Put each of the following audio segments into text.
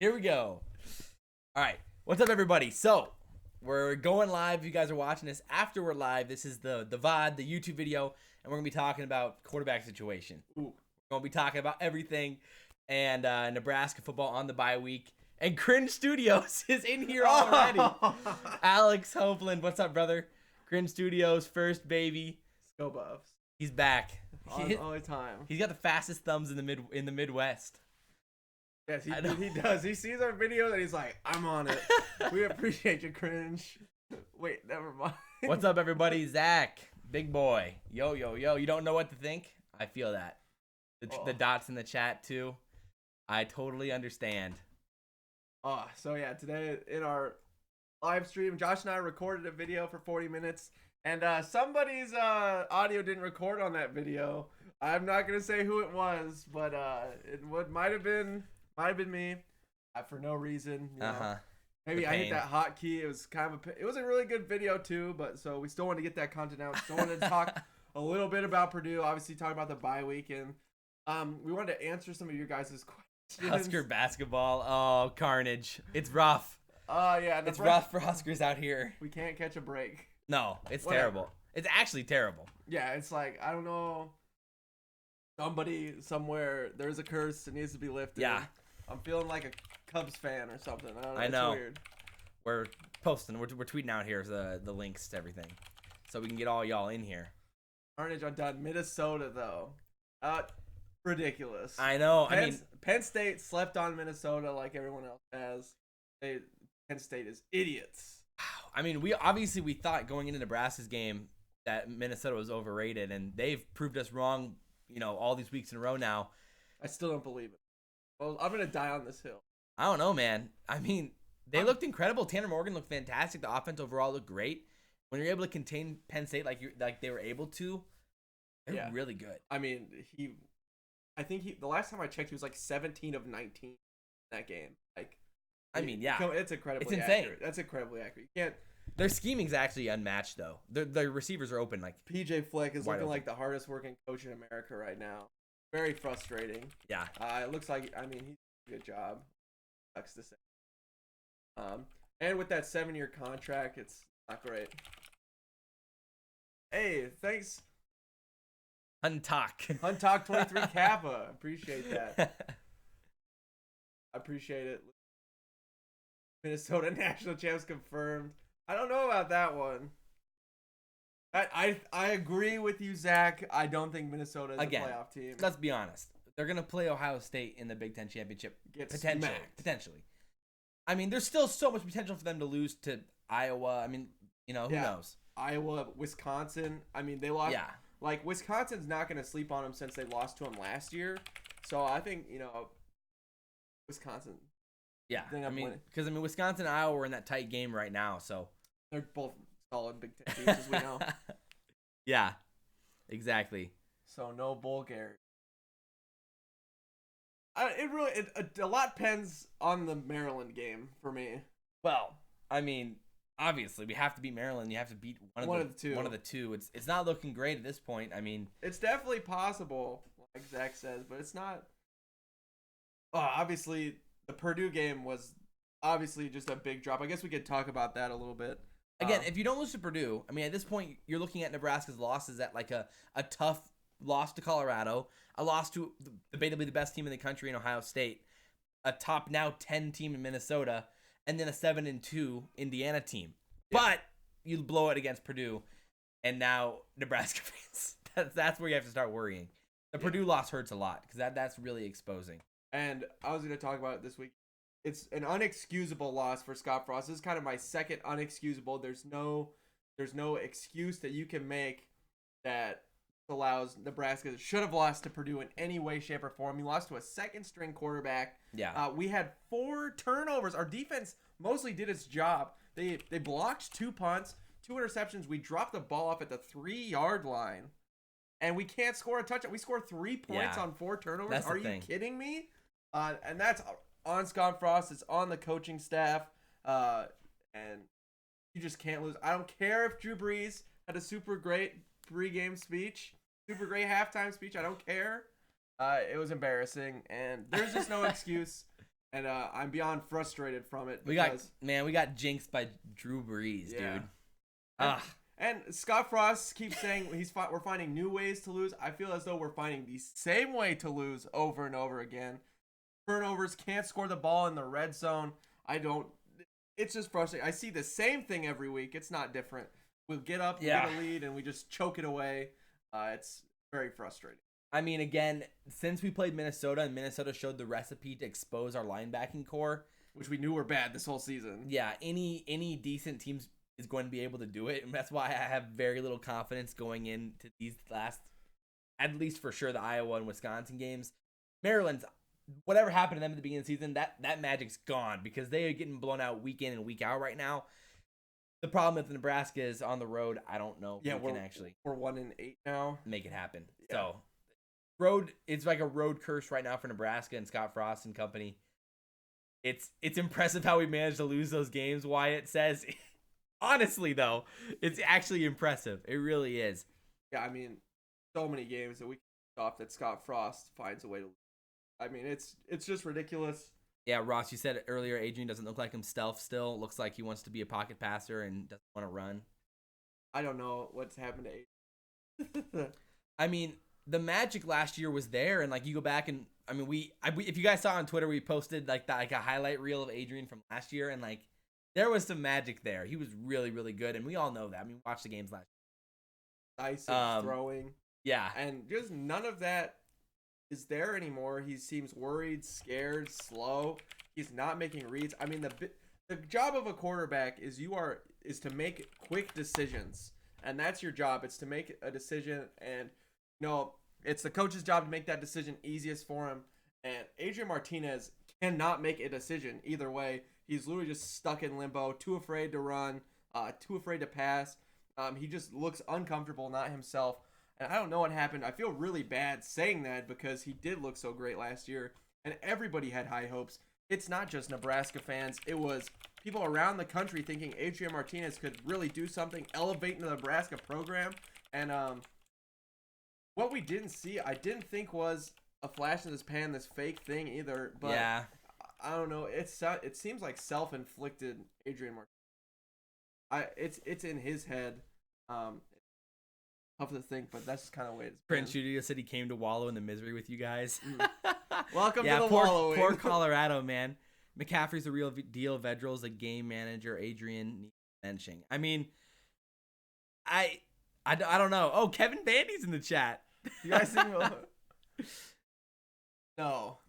Here we go. All right. What's up, everybody? So, we're going live. If you guys are watching this after we're live, this is the VOD, the YouTube video, and we're going to be talking about quarterback situation. Ooh. We're going to be talking about everything, and Nebraska football on the bye week. And Cringe Studios is in here already. Alex Hopeland, what's up, brother? Cringe Studios, first baby. Go Buffs. He's back. All the time. He's got the fastest thumbs in the Midwest. Yes, he does. He sees our video and he's like, I'm on it. We appreciate you, Cringe. Wait, never mind. What's up, everybody? Zach, big boy. Yo, yo, yo. You don't know what to think? I feel that. The dots in the chat, too. I totally understand. So yeah, today in our live stream, Josh and I recorded a video for 40 minutes. And somebody's audio didn't record on that video. I'm not going to say who it was, but it might have been me for no reason. You know. Maybe I hit that hotkey. It was it was a really good video too, but so we still want to get that content out. Still wanted to talk a little bit about Purdue. Obviously, talk about the bye week, and we wanted to answer some of your guys' questions. Husker basketball. Oh, carnage! It's rough. Yeah, it's rough for Huskers out here. We can't catch a break. No, it's terrible. It's actually terrible. Yeah, it's like, I don't know. Somebody somewhere, there's a curse that needs to be lifted. Yeah. I'm feeling like a Cubs fan or something. I don't know. I know. It's weird. We're posting. We're tweeting out here the links to everything, so we can get all y'all in here. Carnage undone. Minnesota though, ridiculous. I know. Penn State slept on Minnesota like everyone else has. Penn State is idiots. I mean, we thought going into Nebraska's game that Minnesota was overrated, and they've proved us wrong. You know, all these weeks in a row now. I still don't believe it. Well, I'm gonna die on this hill. I don't know, man. I mean, they looked incredible. Tanner Morgan looked fantastic. The offense overall looked great. When you're able to contain Penn State like they were able to, they're really good. I mean, I think the last time I checked, he was like 17 of 19 in that game. Like, I mean, yeah, it's incredibly. It's insane. Accurate. That's incredibly accurate. You can't. Their scheming's actually unmatched, though. Their receivers are open. Like PJ Fleck is looking open. like the hardest working coach in America right now. Very frustrating. Yeah. It looks like, I mean, he's doing a good job. Sucks to say. And with that 7-year contract, it's not great. Hey, thanks. Huntalk 23 Kappa. Appreciate that. I appreciate it. Minnesota national champs confirmed. I don't know about that one. I agree with you, Zach. I don't think Minnesota is a playoff team. Let's be honest. They're going to play Ohio State in the Big Ten championship. Potentially. I mean, there's still so much potential for them to lose to Iowa. I mean, who knows? Iowa, Wisconsin. I mean, they lost. Yeah. Like, Wisconsin's not going to sleep on them since they lost to them last year. So I think, Wisconsin. Yeah, because Wisconsin and Iowa are in that tight game right now, so they're both solid Big Ten teams, as we know. Yeah, exactly. So no Bulgari. A lot depends on the Maryland game for me. Well, I mean, obviously we have to beat Maryland. You have to beat one of the two. It's not looking great at this point. I mean, it's definitely possible, like Zach says, but it's not. Obviously. The Purdue game was obviously just a big drop. I guess we could talk about that a little bit. Again, if you don't lose to Purdue, I mean, at this point, you're looking at Nebraska's losses at like a tough loss to Colorado, a loss to debatably the best team in the country in Ohio State, a top now 10 team in Minnesota, and then a 7-2 Indiana team. Yeah. But you blow it against Purdue, and now Nebraska fans. That's where you have to start worrying. The Purdue loss hurts a lot because that's really exposing. And I was going to talk about it this week. It's an unexcusable loss for Scott Frost. This is kind of my second unexcusable. There's no excuse that you can make that allows Nebraska should have lost to Purdue in any way, shape, or form. He lost to a second-string quarterback. Yeah. We had 4 turnovers. Our defense mostly did its job. They blocked 2 punts, 2 interceptions. We dropped the ball off at the 3-yard line. And we can't score a touchdown. We scored 3 points on 4 turnovers. Are you kidding me? And that's on Scott Frost. It's on the coaching staff. And you just can't lose. I don't care if Drew Brees had a super great pregame speech, super great halftime speech. I don't care. It was embarrassing. And there's just no excuse. and I'm beyond frustrated from it. We got jinxed by Drew Brees, dude. And Scott Frost keeps saying we're finding new ways to lose. I feel as though we're finding the same way to lose over and over again. Turnovers, can't score the ball in the red zone. It's just frustrating. I see the same thing every week. It's not different. We'll get up, we get a lead, and we just choke it away. It's very frustrating. I mean, again, since we played Minnesota and Minnesota showed the recipe to expose our linebacking core, which we knew were bad this whole season. Yeah, any decent teams is going to be able to do it, and that's why I have very little confidence going into these at least for sure, the Iowa and Wisconsin games. Maryland's, whatever happened to them at the beginning of the season, that magic's gone because they are getting blown out week in and week out right now. The problem with Nebraska is on the road. I don't know if we can actually. We're 1-8 now. Make it happen. Yeah. So, it's like a road curse right now for Nebraska and Scott Frost and company. It's impressive how we managed to lose those games. Wyatt says, honestly though, it's actually impressive. It really is. Yeah, I mean, so many games that we can stop that Scott Frost finds a way to lose. I mean, it's just ridiculous. Yeah, Ross, you said it earlier, Adrian doesn't look like himself still. Looks like he wants to be a pocket passer and doesn't want to run. I don't know what's happened to Adrian. I mean, the magic last year was there, and like you go back and I mean, if you guys saw on Twitter, we posted like a highlight reel of Adrian from last year, and like there was some magic there. He was really, really good, and we all know that. I mean, we watched the games last year. Nice throwing. Yeah. And just none of that is there anymore. He seems worried, scared, slow. He's not making reads. I mean, the job of a quarterback is to make quick decisions, and that's your job. It's to make a decision, and it's the coach's job to make that decision easiest for him. And Adrian Martinez cannot make a decision either way. He's literally just stuck in limbo, too afraid to run, too afraid to pass. He just looks uncomfortable, not himself. And I don't know what happened. I feel really bad saying that because he did look so great last year, and everybody had high hopes. It's not just Nebraska fans. It was people around the country thinking Adrian Martinez could really do something, elevate the Nebraska program. And what we didn't see, I didn't think was a flash in this pan, this fake thing either. But yeah. I don't know. It seems like self-inflicted Adrian Martinez. It's in his head. Tough to think, but that's kind of the way it's been. Prince Studio said he came to wallow in the misery with you guys. Welcome to the wallowing. Poor Colorado, man. McCaffrey's the real deal. Vedral's a game manager. Adrian needs benching. I mean, I don't know. Oh, Kevin Bandy's in the chat. You guys think no.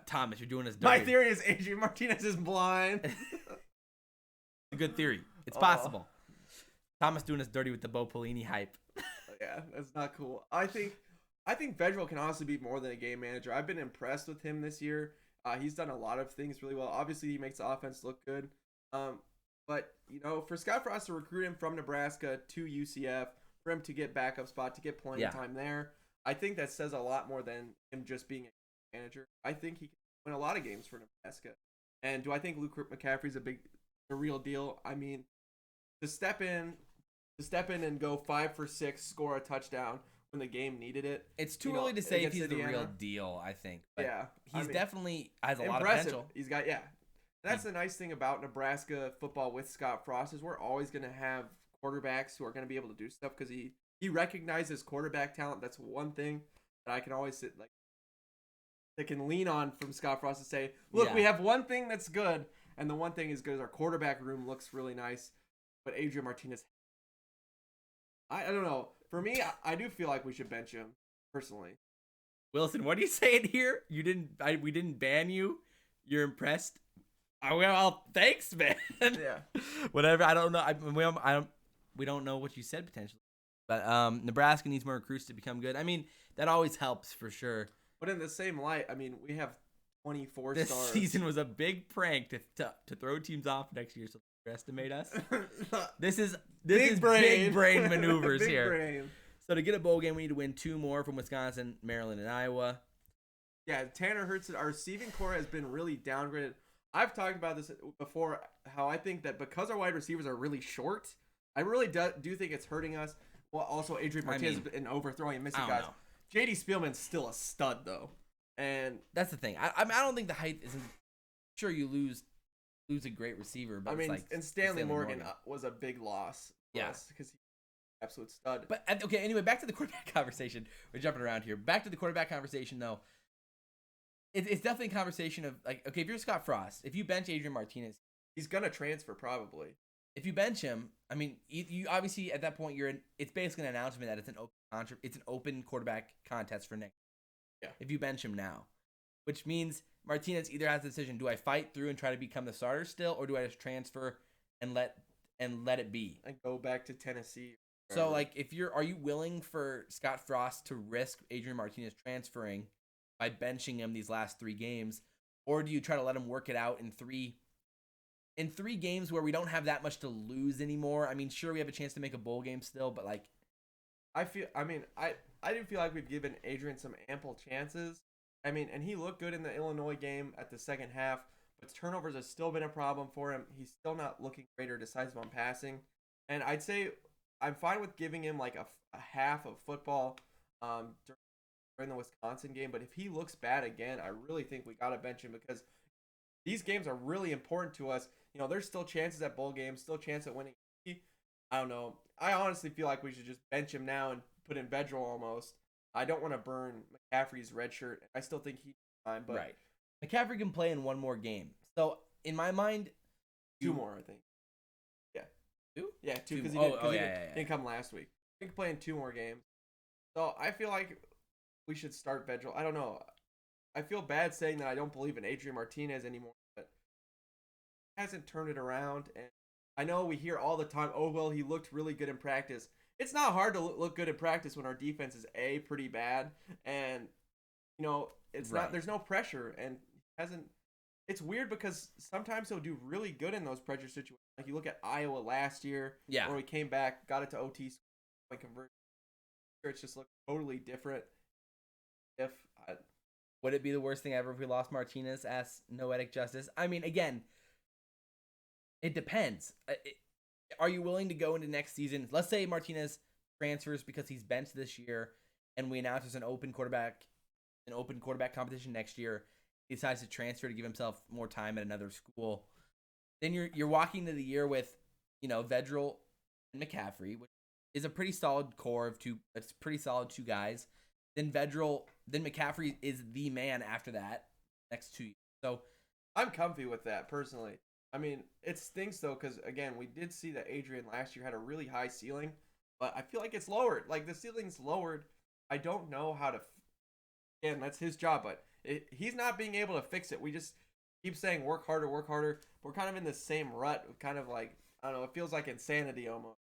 Thomas, you're doing us dirty. My theory is Adrian Martinez is blind. A good theory. It's possible. Thomas doing us dirty with the Bo Pelini hype. Yeah, that's not cool. I think Vedral can honestly be more than a game manager. I've been impressed with him this year. He's done a lot of things really well. Obviously, he makes the offense look good. But for Scott Frost to recruit him from Nebraska to UCF, for him to get backup spot, to get playing time there, I think that says a lot more than him just being a manager. I think he can win a lot of games for Nebraska. And do I think Luke McCaffrey's a real deal? I mean, to step in and go 5 for 6, score a touchdown when the game needed it. It's too early to say if he's the real deal, I think. But yeah. He's definitely has a lot of impressive. potential. He's got, That's the nice thing about Nebraska football with Scott Frost is we're always going to have quarterbacks who are going to be able to do stuff because he recognizes quarterback talent. That's one thing that I can always that can lean on from Scott Frost to say, look, we have one thing that's good, and the one thing is good is our quarterback room looks really nice. But Adrian Martinez, I don't know. For me, I do feel like we should bench him personally. Wilson, what are you saying here? We didn't ban you. You're impressed. Well, thanks, man. Yeah. Whatever. I don't know. We don't know what you said potentially, but Nebraska needs more recruits to become good. I mean, that always helps for sure. But in the same light, I mean, we have 24 this stars. This season was a big prank to throw teams off next year, so they underestimate us. This is big brain maneuvers big here. Brain. So to get a bowl game, we need to win 2 more from Wisconsin, Maryland, and Iowa. Yeah, Tanner Hurts, our receiving core has been really downgraded. I've talked about this before, how I think that because our wide receivers are really short, I really do think it's hurting us. Well, also Adrian Martinez and overthrowing and missing guys. JD Spielman's still a stud though, and that's the thing. I don't think the height isn't sure you lose a great receiver, but I mean, it's like and Stanley Morgan was a big loss. Yes, because he's an absolute stud. But okay, anyway, back to the quarterback conversation. We're jumping around here. Back to the quarterback conversation, though. It's definitely a conversation of like, okay, if you're Scott Frost, if you bench Adrian Martinez, he's gonna transfer probably. If you bench him, I mean, you obviously at that point it's basically an announcement that it's an open quarterback contest for next. Yeah. If you bench him now, which means Martinez either has the decision: do I fight through and try to become the starter still, or do I just transfer and let it be and go back to Tennessee? So like, are you willing for Scott Frost to risk Adrian Martinez transferring by benching him these last 3 games, or do you try to let him work it out in three games where we don't have that much to lose anymore? I mean, sure, we have a chance to make a bowl game still, but like, I didn't feel like we've given Adrian some ample chances. I mean, and he looked good in the Illinois game at the second half, but turnovers have still been a problem for him. He's still not looking great or decisive on passing. And I'd say I'm fine with giving him like a half of football during the Wisconsin game, but if he looks bad again, I really think we got to bench him because these games are really important to us. You know, there's still chances at bowl games, still chance at winning. I don't know. I honestly feel like we should just bench him now and put in Vedral almost. I don't want to burn McCaffrey's red shirt. I still think he's fine, but right. McCaffrey can play in one more game. So in my mind, 2 more, I think. Yeah. 2? Yeah, 2 because he didn't come last week. He can play in 2 more games. So I feel like we should start Vedral. I don't know. I feel bad saying that I don't believe in Adrian Martinez anymore, but he hasn't turned it around. And I know we hear all the time, oh, well, he looked really good in practice. It's not hard to look good in practice when our defense is pretty bad, and you know it's not. There's no pressure, and hasn't. It's weird because sometimes he'll do really good in those pressure situations. Like you look at Iowa last year, where we came back, got it to OT, and converted. It's just looked totally different. Would it be the worst thing ever if we lost Martinez? Asks Noetic Justice. I mean, again, it depends. Are you willing to go into next season? Let's say Martinez transfers because he's benched this year, and we announce there's an open quarterback competition next year. He decides to transfer to give himself more time at another school. Then you're walking into the year with, you know, Vedral and McCaffrey, which is a pretty solid core of 2. It's pretty solid 2 guys. Then McCaffrey is the man after that next 2 years. So I'm comfy with that personally. I mean, it stinks though because again, we did see that Adrian last year had a really high ceiling, but I feel like it's lowered. Like the ceiling's lowered. I don't know how to. Again, that's his job, but he's not being able to fix it. We just keep saying work harder, work harder. We're kind of in the same rut, kind of like I don't know. It feels like insanity almost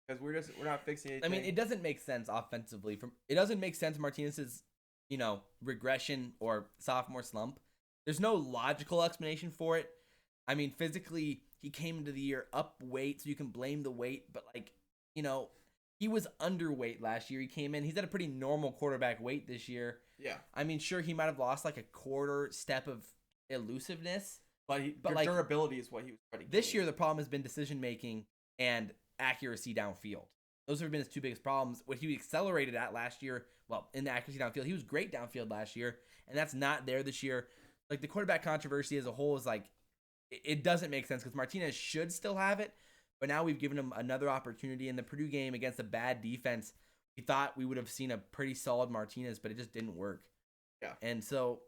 because we're not fixing anything. I mean, it doesn't make sense offensively. It doesn't make sense Martinez's regression or sophomore slump. There's no logical explanation for it. I mean, physically, he came into the year up weight, so you can blame the weight. But, he was underweight last year. He came in. He's at a pretty normal quarterback weight this year. Yeah. I mean, sure, he might have lost, a quarter step of elusiveness. But durability is what he was trying to This year, the problem has been decision-making and accuracy downfield. Those have been his 2 biggest problems. What he accelerated at last year, in the accuracy downfield, he was great downfield last year, and that's not there this year. Like, the quarterback controversy as a whole is, it doesn't make sense because Martinez should still have it, but now we've given him another opportunity in the Purdue game against a bad defense. We thought we would have seen a pretty solid Martinez, but it just didn't work. Yeah. And so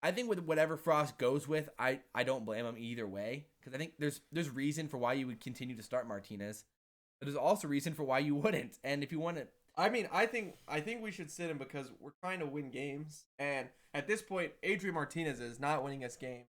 I think with whatever Frost goes with, I don't blame him either way because I think there's reason for why you would continue to start Martinez, but there's also reason for why you wouldn't. And if you want to, I mean, I think we should sit him because we're trying to win games, and at this point, Adrian Martinez is not winning us games.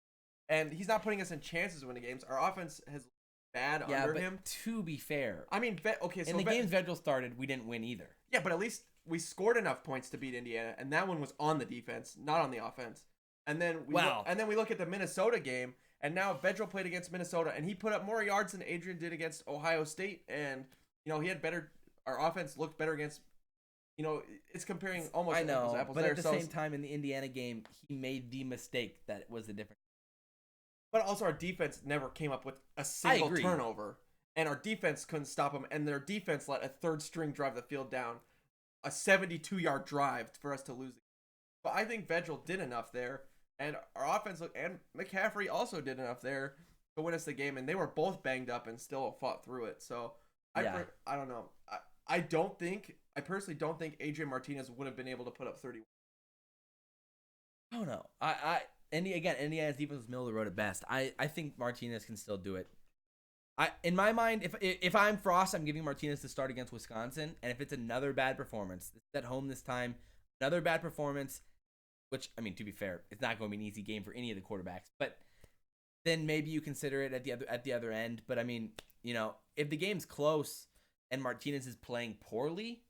And he's not putting us in chances of winning games. Our offense has bad under him. To be fair, I mean, okay. So in the games Vedral started, we didn't win either. Yeah, but at least we scored enough points to beat Indiana, and that one was on the defense, not on the offense. And then we look at the Minnesota game, and now Vedral played against Minnesota, and he put up more yards than Adrian did against Ohio State, and he had better. Our offense looked better against. It's comparing almost. I know, apples but there. at the same time, in the Indiana game, he made the mistake that was the difference. But also our defense never came up with a single turnover. And our defense couldn't stop them. And their defense let a third string drive the field down. A 72-yard drive for us to lose. But I think Vedral did enough there. And our offense and McCaffrey also did enough there to win us the game, and they were both banged up and still fought through it. So I don't know. I personally don't think Adrian Martinez would have been able to put up 31. I don't know. Indiana's defense was middle of the road at best. I think Martinez can still do it. In my mind, if I'm Frost, I'm giving Martinez to start against Wisconsin, and if it's another bad performance, it's at home this time, another bad performance, which, I mean, to be fair, it's not going to be an easy game for any of the quarterbacks, but then maybe you consider it at the other end. But I mean, you know, if the game's close and Martinez is playing poorly,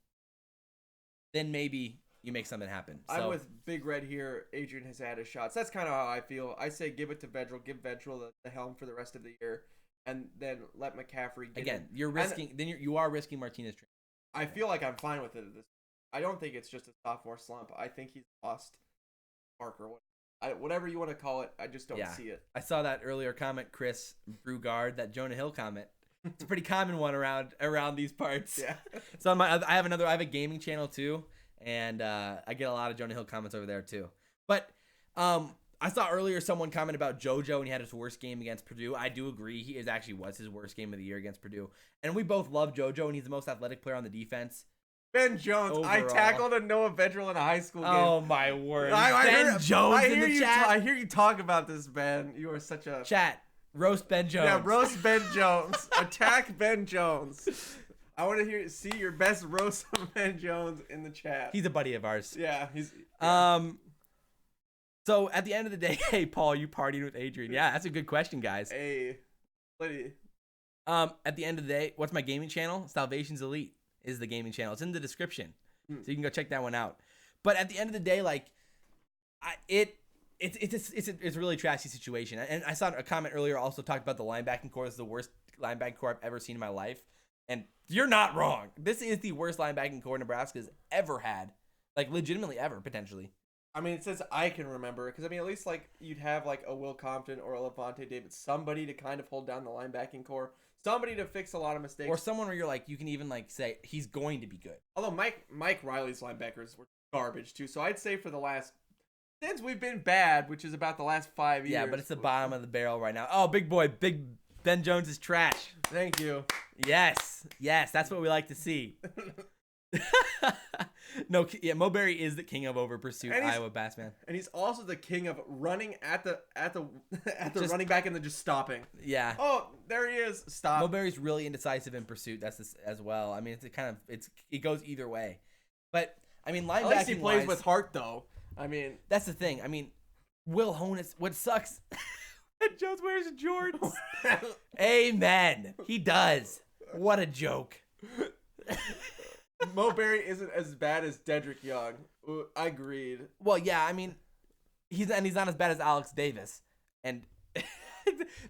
then maybe you make something happen. So, I'm with Big Red here. Adrian has had his shots. That's kind of how I feel. I say give it to Vedral. Give Vedral the helm for the rest of the year, and then let McCaffrey get again. it. You're risking. Then you are risking Martinez. I feel like I'm fine with it. I don't think it's just a sophomore slump. I think he's lost marker. Whatever you want to call it, I just don't see it. I saw that earlier comment, Chris Brugard, that Jonah Hill comment. It's a pretty common one around these parts. Yeah. So I have a gaming channel too, and I get a lot of Jonah Hill comments over there too. But I saw earlier someone comment about JoJo and he had his worst game against Purdue. I do agree. He was his worst game of the year against Purdue. And we both love JoJo, and he's the most athletic player on the defense. Ben Jones. Overall. I tackled a Noah Vedral in a high school game. Oh, my word. Ben Jones in the chat. I hear you talk about this, Ben. You are such a... Chat. Roast Ben Jones. Yeah, roast Ben Jones. Attack Ben Jones. I want to see your best roast of Ben Jones in the chat. He's a buddy of ours. Yeah, So at the end of the day, hey Paul, you partied with Adrian? Yeah, that's a good question, guys. Hey, lady. At the end of the day, what's my gaming channel? Salvation's Elite is the gaming channel. It's in the description, so you can go check that one out. But at the end of the day, like, it's a really trashy situation. And I saw a comment earlier also talked about the linebacking core. This is the worst linebacking core I've ever seen in my life. And you're not wrong. This is the worst linebacking core Nebraska's ever had. Like, legitimately ever, potentially. I mean, since I can remember, because, I mean, at least, like, you'd have, like, a Will Compton or a Levante David, somebody to kind of hold down the linebacking core, somebody to fix a lot of mistakes. Or someone where you're like, you can even, like, say, he's going to be good. Although Mike Riley's linebackers were garbage, too. So I'd say for the last, since we've been bad, which is about the last 5 years. Yeah, but it's the bottom of the barrel right now. Oh, big boy, Big Ben Jones is trash. Thank you. Yes, that's what we like to see. No, yeah, Mo Berry is the king of over pursuit Iowa Bassman, and he's also the king of running at the running back and then just stopping. Yeah. Oh, there he is. Stop. Mo Berry's really indecisive in pursuit. That's this as well. I mean, it goes either way. But I mean, linebacking. At least he plays with heart, though. I mean, that's the thing. I mean, Will Honus. What sucks? Jones wears Jordans. Amen. He does. What a joke. Mo Berry isn't as bad as Dedrick Young. I agreed. Well, yeah, I mean, he's not as bad as Alex Davis, and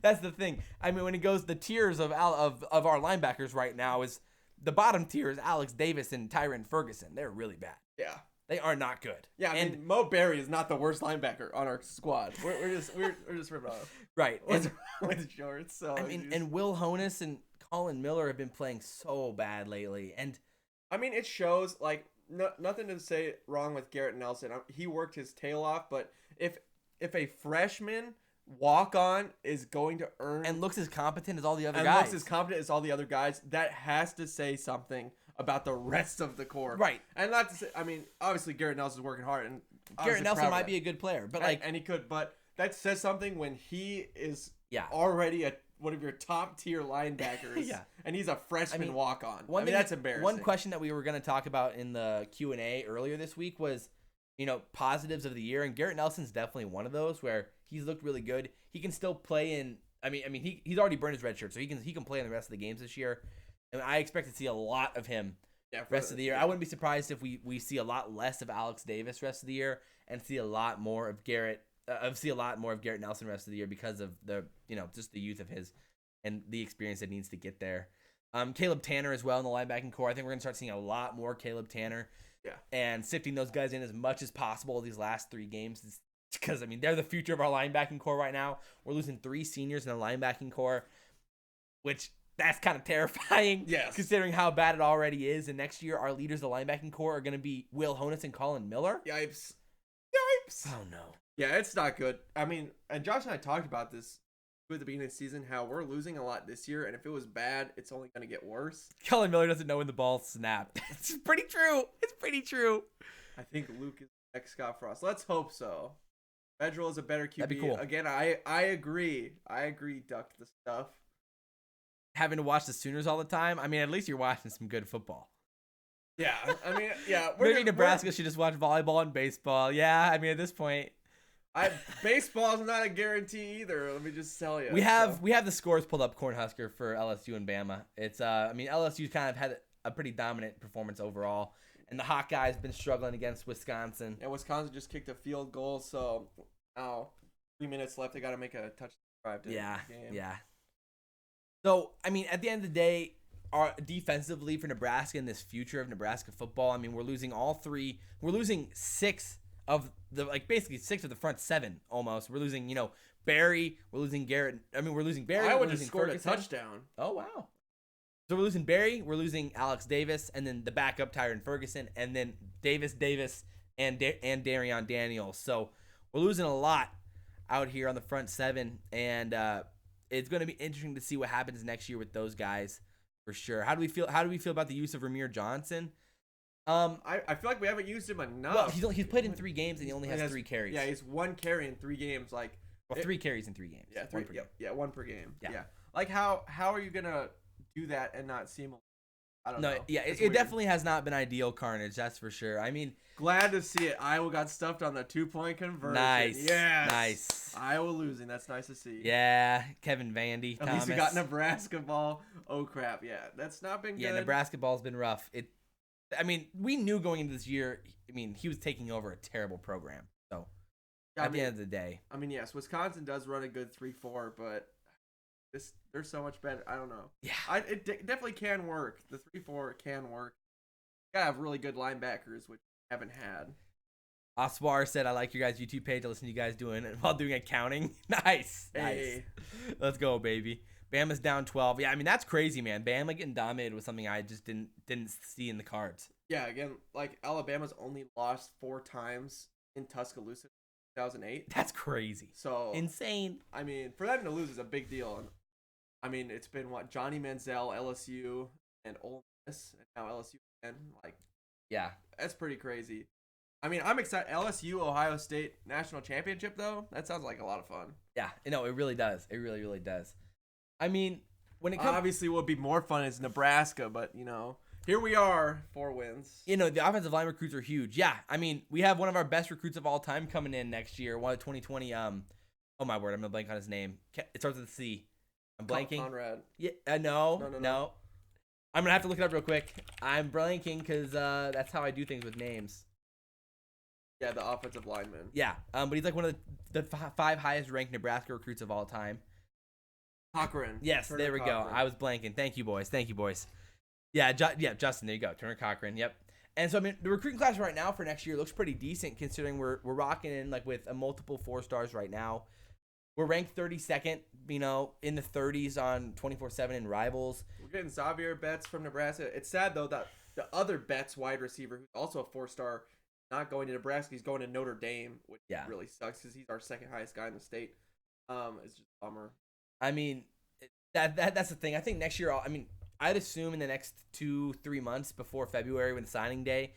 that's the thing. I mean, when it goes the tiers of our linebackers right now, is the bottom tier is Alex Davis and Tyrin Ferguson. They're really bad. Yeah, they are not good. Yeah, I mean, Mo Berry is not the worst linebacker on our squad. We're just ripping off. Right. What's wrong with Jordan? So I mean, and Will Honus and Colin Miller have been playing so bad lately, and. I mean, it shows, like, nothing to say wrong with Garrett Nelson. He worked his tail off, but if a freshman walk-on is going to earn... And looks as competent as all the other guys. And looks as competent as all the other guys, that has to say something about the rest of the core. Right. And not to say... I mean, obviously, Garrett Nelson's working hard. And Garrett Nelson might be a good player, but, like... And he could, but that says something when he is yeah. already one of your top-tier linebackers. Yeah. And he's a freshman walk-on. I mean, that's embarrassing. One question that we were going to talk about in the Q&A earlier this week was, you know, positives of the year. And Garrett Nelson's definitely one of those where he's looked really good. He can still play in – I mean, he's already burned his red shirt, so he can play in the rest of the games this year. And I expect to see a lot of him rest of the year. I wouldn't be surprised if we see a lot less of Alex Davis rest of the year and see a lot more of Garrett Nelson rest of the year because of the, you know, just the youth of his and the experience that needs to get there. Caleb Tanner as well in the linebacking core. I think we're going to start seeing a lot more Caleb Tanner. Yeah. And sifting those guys in as much as possible these last 3 games. Because, I mean, they're the future of our linebacking core right now. We're losing 3 seniors in the linebacking core, which that's kind of terrifying. Yes. Considering how bad it already is. And next year, our leaders of the linebacking core are going to be Will Honus and Colin Miller. Yipes. Oh, no. Yeah, it's not good. I mean, and Josh and I talked about this at the beginning of the season, how we're losing a lot this year, and if it was bad, it's only going to get worse. Kellen Miller doesn't know when the ball snapped. It's pretty true. It's pretty true. I think Luke is the next Scott Frost. Let's hope so. Vedral is a better QB. That'd be cool. Again, I agree. I agree, duck the stuff. Having to watch the Sooners all the time, I mean, at least you're watching some good football. Yeah, I mean, yeah. Maybe Nebraska should just watch volleyball and baseball. Yeah, I mean, at this point. Baseball's not a guarantee either. Let me just tell you. We have the scores pulled up. Cornhusker for LSU and Bama. It's I mean, LSU's kind of had a pretty dominant performance overall, and the Hawkeyes been struggling against Wisconsin. And Wisconsin just kicked a field goal, so now 3 minutes left. They got to make a touchdown drive. Yeah. So I mean, at the end of the day, our defensively for Nebraska in this future of Nebraska football, I mean, we're losing all three. We're losing basically six of the front seven almost. We're losing, Barry. We're losing Garrett. I mean, we're losing Barry. I we're would losing have scored Ferguson. a touchdown. Oh, wow. So we're losing Barry. We're losing Alex Davis, and then the backup Tyrin Ferguson, and then Davis, and Darion Daniels. So we're losing a lot out here on the front seven, and it's going to be interesting to see what happens next year with those guys for sure. How do we feel about the use of Rahmir Johnson? I feel like we haven't used him enough. Well, he's played in 3 games and he only has 3 carries. Yeah, he's 1 carry in 3 games. 3 carries in 3 games. Yeah, 1 per game. Yeah, 1 per game. Yeah. Like how are you gonna do that and not see him? I don't know. Yeah, it definitely has not been ideal carnage. That's for sure. I mean, glad to see it. Iowa got stuffed on the 2-point conversion. Nice. Yes. Nice. Iowa losing. That's nice to see. Yeah, Kevin Vandy. At least we got Nebraska ball. Oh crap. Yeah, that's not been good. Yeah, Nebraska ball's been rough. I mean, we knew going into this year. I mean, he was taking over a terrible program. So at the end of the day, I mean, yes, Wisconsin does run a good 3-4, but they're so much better. I don't know. Yeah, it definitely can work. The 3-4 can work. You gotta have really good linebackers, which we haven't had. Oswar said, "I like your guys' YouTube page. I listen to you guys doing it while doing accounting." Nice. Let's go, baby. Bama's down 12. Yeah, I mean, that's crazy, man. Bama getting dominated was something I just didn't see in the cards. Yeah, again, like Alabama's only lost 4 times in Tuscaloosa in 2008. That's crazy. So insane. I mean, for them to lose is a big deal. And I mean, it's been Johnny Manziel, LSU, and Ole Miss, and now LSU again. Yeah, that's pretty crazy. I mean, I'm excited. LSU, Ohio State national championship, though. That sounds like a lot of fun. Yeah, no, it really does. It really, really does. I mean, when it comes, obviously, what would be more fun is Nebraska, but here we are, 4 wins. The offensive line recruits are huge. Yeah, I mean, we have one of our best recruits of all time coming in next year. 2020. Oh my word, I'm gonna blank on his name. It starts with a C. I'm blanking. Conrad. Yeah, no. I'm gonna have to look it up real quick. I'm blanking because that's how I do things with names. Yeah, the offensive lineman. Yeah, but he's like one of the 5 highest ranked Nebraska recruits of all time. Cochran. Yes, Turner there we Cochran. go. I was blanking. Thank you, boys. Yeah, Justin, there you go. Turner Cochran. Yep. And so, I mean, the recruiting class right now for next year looks pretty decent considering we're rocking in with a multiple 4 stars right now. We're ranked 32nd, in the 30s on 24/7 in rivals. We're getting Xavier Betts from Nebraska. It's sad, though, that the other Betts wide receiver, who's also a 4-star, not going to Nebraska. He's going to Notre Dame, which really sucks because he's our 2nd highest guy in the state. It's just a bummer. I mean, that's the thing. I think next year, I'd assume in the next 2-3 months before February when signing day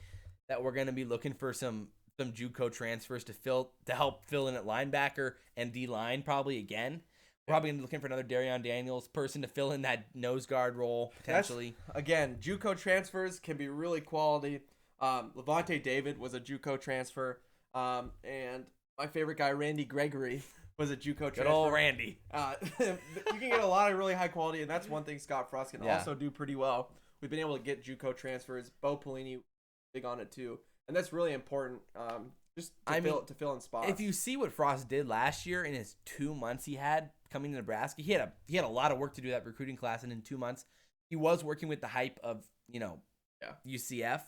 that we're going to be looking for some JUCO transfers to help fill in at linebacker and D-line probably again. We're probably going to be looking for another Darion Daniels person to fill in that nose guard role potentially. Again, JUCO transfers can be really quality. Levante David was a JUCO transfer, and my favorite guy, Randy Gregory, was a JUCO transfer. Good old Randy. You can get a lot of really high quality, and that's one thing Scott Frost can also do pretty well. We've been able to get JUCO transfers. Bo Pelini, big on it too, and that's really important. To fill in spots. If you see what Frost did last year in his 2 months he had coming to Nebraska, he had a lot of work to do that recruiting class, and in 2 months he was working with the hype of UCF,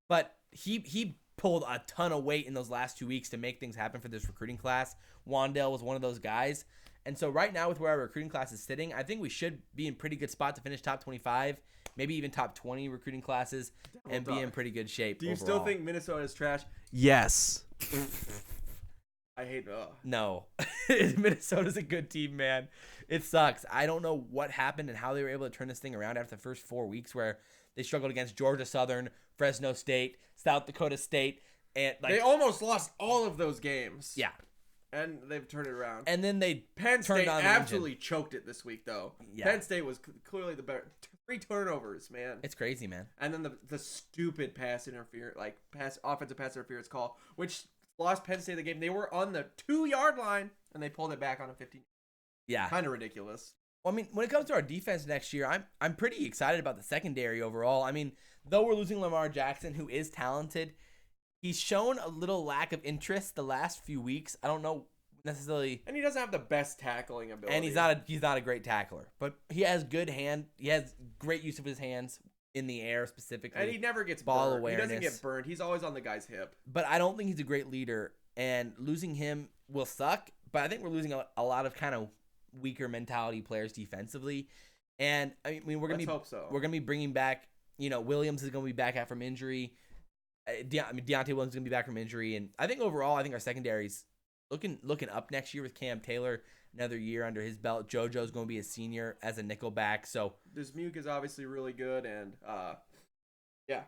but he pulled a ton of weight in those last 2 weeks to make things happen for this recruiting class. Wan'Dale was one of those guys. And so right now with where our recruiting class is sitting, I think we should be in pretty good spot to finish top 25, maybe even top 20 recruiting classes and be in pretty good shape. Do you overall. still think Minnesota is trash? Yes. I hate. No, Minnesota's a good team, man. It sucks. I don't know what happened and how they were able to turn this thing around after the first 4 weeks, where they struggled against Georgia Southern, Fresno State, South Dakota State, and they almost lost all of those games. Yeah, and they've turned it around. And then Penn State absolutely choked it this week, though. Yeah. Penn State was clearly the better. 3 turnovers, man. It's crazy, man. And then the stupid offensive pass interference call, which lost Penn State the game. They were on the 2-yard line, and they pulled it back on a 15. Yeah. Kind of ridiculous. Well, I mean, when it comes to our defense next year, I'm pretty excited about the secondary overall. I mean, though we're losing Lamar Jackson, who is talented, he's shown a little lack of interest the last few weeks. I don't know necessarily. And he doesn't have the best tackling ability. And he's not a great tackler, but he has he has great use of his hands in the air specifically. And he never gets ball burned. awareness. He doesn't get burned. He's always on the guy's hip. But I don't think he's a great leader, and losing him will suck. But I think we're losing a lot of kind of weaker mentality players defensively. And I mean, we're gonna be bringing back. Williams is gonna be back out from injury. Deontay Williams is gonna be back from injury, and I think overall, our secondary's looking up next year with Cam Taylor, another year under his belt. JoJo's going to be a senior as a nickel back. So this Muke is obviously really good, and yeah.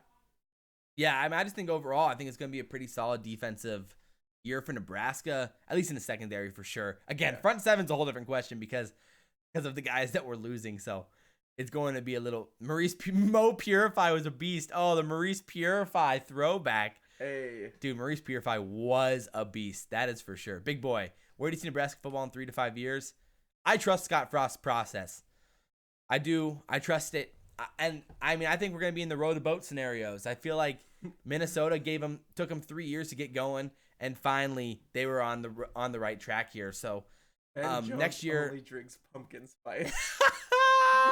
I just think overall, I think it's going to be a pretty solid defensive year for Nebraska, at least in the secondary for sure. Again, front seven's a whole different question because of the guys that we're losing. So it's going to be a little. Mo Purify was a beast. Oh, the Maurice Purify throwback. Hey. Dude, Maurice Purify was a beast. That is for sure. Big boy. Where do you see Nebraska football in 3 to 5 years? I trust Scott Frost's process. I do. I trust it. And I mean, I think we're going to be in the row the boat scenarios. I feel like Minnesota took them 3 years to get going, and finally they were on the right track here. So next year only drinks pumpkin spice.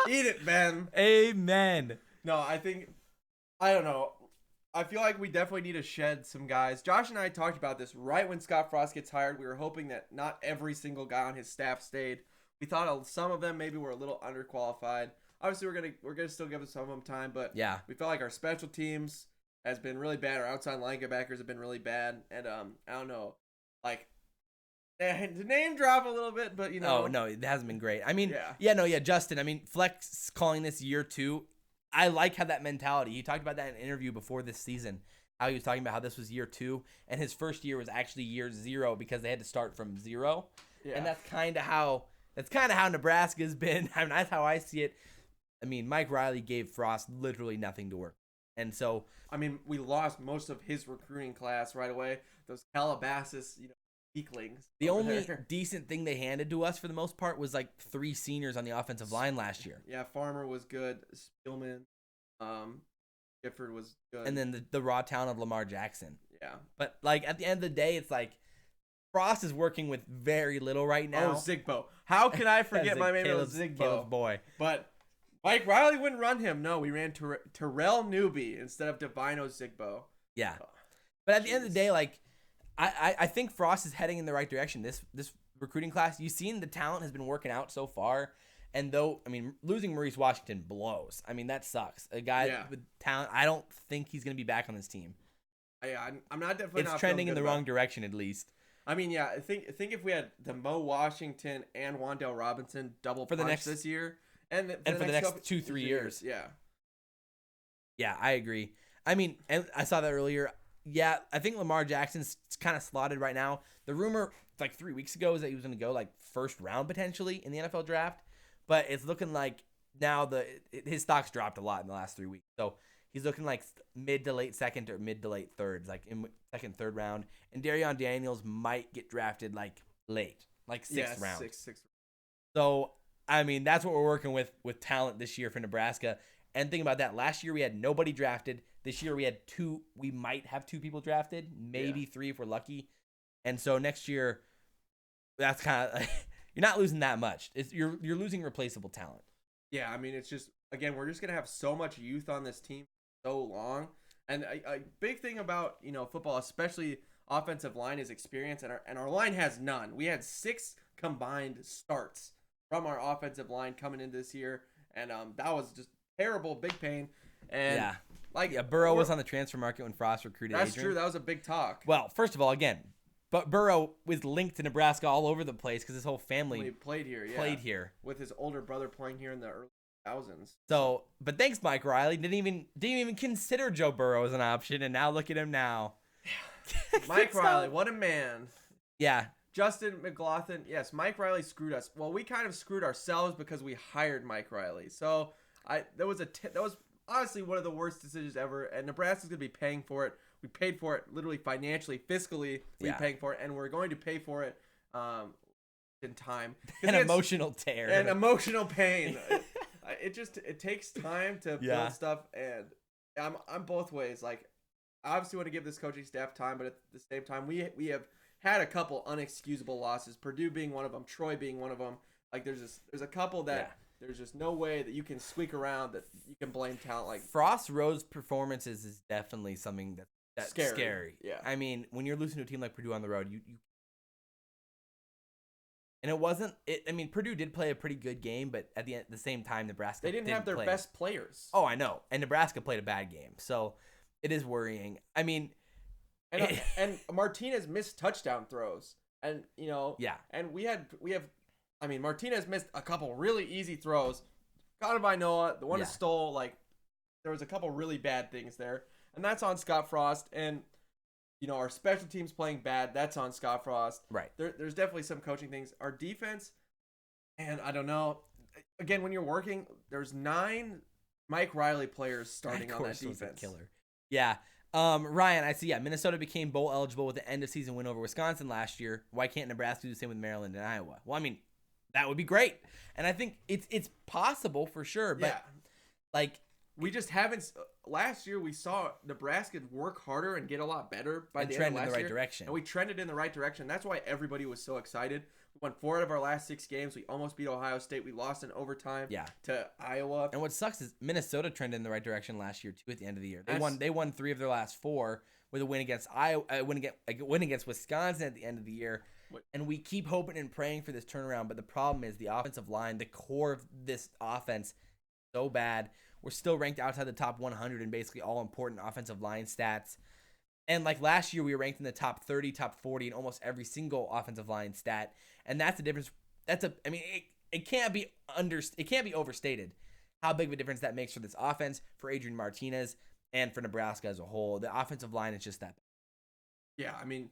Eat it, Ben. Amen. No, I don't know. I feel like we definitely need to shed some guys. Josh and I talked about this right when Scott Frost gets hired. We were hoping that not every single guy on his staff stayed. We thought some of them maybe were a little underqualified. Obviously, we're gonna still give some of them time, but yeah, we felt like our special teams has been really bad. Our outside linebackers have been really bad, and I don't know, like to name drop a little bit, but Oh no, it hasn't been great. I mean, yeah, Justin. I mean, Flex calling this year 2. I like how that mentality. He talked about that in an interview before this season. How he was talking about how this was year 2, and his first year was actually year 0 because they had to start from 0. Yeah. And that's kind of how Nebraska's been. I mean, that's how I see it. I mean, Mike Riley gave Frost literally nothing to work, and so I mean, we lost most of his recruiting class right away. Those Calabasas, weaklings. The only decent thing they handed to us for the most part was like 3 seniors on the offensive line last year. Yeah, Farmer was good. Spielman, Gifford was good. And then the raw talent of Lamar Jackson. Yeah. But like at the end of the day, it's like Frost is working with very little right now. Oh, Zigbo. How can I forget my name was Zigbo? Caleb's boy. But Mike Riley wouldn't run him. No, we ran Terrell Newby instead of Divino Zigbo. Yeah. But at the end of the day, like I think Frost is heading in the right direction. This recruiting class, you've seen the talent has been working out so far. And though, I mean, losing Maurice Washington blows. I mean, that sucks. A guy with talent, I don't think he's going to be back on this team. I'm not definitely it's not trending in the wrong direction, at least. I mean, yeah, I think if we had the Mo Washington and Wan'Dale Robinson double for the punch next this year, and for the next 2-3 years. Yeah, I agree. I mean, and I saw that earlier. Yeah, I think Lamar Jackson's kind of slotted right now. The rumor like 3 weeks ago is that he was going to go like first round potentially in the NFL draft, but it's looking like now his stock's dropped a lot in the last 3 weeks. So he's looking like mid to late second or mid to late thirds, like in second, third round. And Darion Daniels might get drafted like late, like sixth round. Sixth. So I mean, that's what we're working with talent this year for Nebraska. And think about that. Last year we had nobody drafted. This year we had 2. We might have 2 people drafted, maybe 3 if we're lucky. And so next year, that's kind of you're not losing that much. You're losing replaceable talent. Yeah, I mean, it's just again we're just gonna have so much youth on this team so long, and a big thing about football, especially offensive line, is experience, and our line has none. We had 6 combined starts from our offensive line coming into this year, and that was just terrible, big pain. And Burrow was on the transfer market when Frost recruited That's Adrian. true. That was a big talk. Well, first of all, again, But Burrow was linked to Nebraska all over the place because his whole family He played here. Yeah. played here. With his older brother playing here in the early 2000s. So, but thanks, Mike Riley. Didn't even consider Joe Burrow as an option, and now look at him now. Mike Riley, what a man. Yeah. Justin McLaughlin, yes, Mike Riley screwed us. Well, we kind of screwed ourselves because we hired Mike Riley. So that was honestly one of the worst decisions ever, and Nebraska's gonna be paying for it. We paid for it literally financially, fiscally. We're paying for it, and we're going to pay for it in time. An emotional tear. And emotional pain. It takes time to build stuff, and I'm both ways. Like, I obviously want to give this coaching staff time, but at the same time, we have had a couple unexcusable losses. Purdue being one of them, Troy being one of them. Like, there's a couple that there's just no way that you can squeak around that you can blame talent. Like, Frost Rose performances is definitely something that's scary. Yeah. I mean, when you're losing to a team like Purdue on the road, you and it wasn't it. I mean, Purdue did play a pretty good game, but at the same time, Nebraska they didn't have their best players. Oh, I know, and Nebraska played a bad game, so it is worrying. I mean, and Martinez missed touchdown throws, and and we have. I mean, Martinez missed a couple really easy throws. Noah, the one that stole, like, there was a couple really bad things there. And that's on Scott Frost. And, our special teams playing bad, that's on Scott Frost. Right. There's definitely some coaching things. Our defense, and I don't know. Again, when you're working, there's 9 Mike Riley players starting on that defense. Was a killer. Yeah. Ryan, I see. Yeah, Minnesota became bowl eligible with the end of season win over Wisconsin last year. Why can't Nebraska do the same with Maryland and Iowa? Well, I mean, that would be great, and I think it's possible for sure. But like, we just haven't. Last year, we saw Nebraska work harder and get a lot better by the end of last year. Trend in the right direction. And we trended in the right direction. That's why everybody was so excited. We won 4 out of our last 6 games. We almost beat Ohio State. We lost in overtime to Iowa. And what sucks is Minnesota trended in the right direction last year too. At the end of the year, they won 3 of their last 4 with a win against Iowa, a win against Wisconsin at the end of the year. And we keep hoping and praying for this turnaround, but the problem is the offensive line, the core of this offense, so bad. We're still ranked outside the top 100 in basically all important offensive line stats. And like last year, we were ranked in the top 30, top 40 in almost every single offensive line stat. And that's the difference. It can't be overstated how big of a difference that makes for this offense, for Adrian Martinez, and for Nebraska as a whole. The offensive line is just that bad. Yeah, I mean,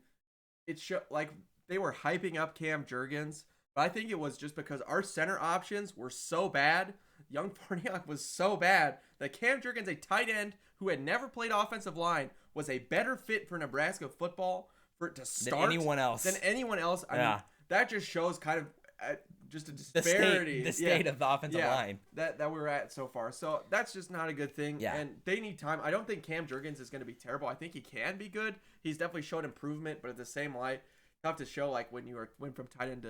like they were hyping up Cam Jurgens, but I think it was just because our center options were so bad. Young Farniok was so bad that Cam Jurgens, a tight end who had never played offensive line, was a better fit for Nebraska football to start than anyone else. I mean, that just shows kind of just a disparity. The state of the offensive line that we're at so far. So that's just not a good thing. Yeah. And they need time. I don't think Cam Jurgens is going to be terrible. I think he can be good. He's definitely showed improvement, but at the same light, tough to show. Like when you went from tight end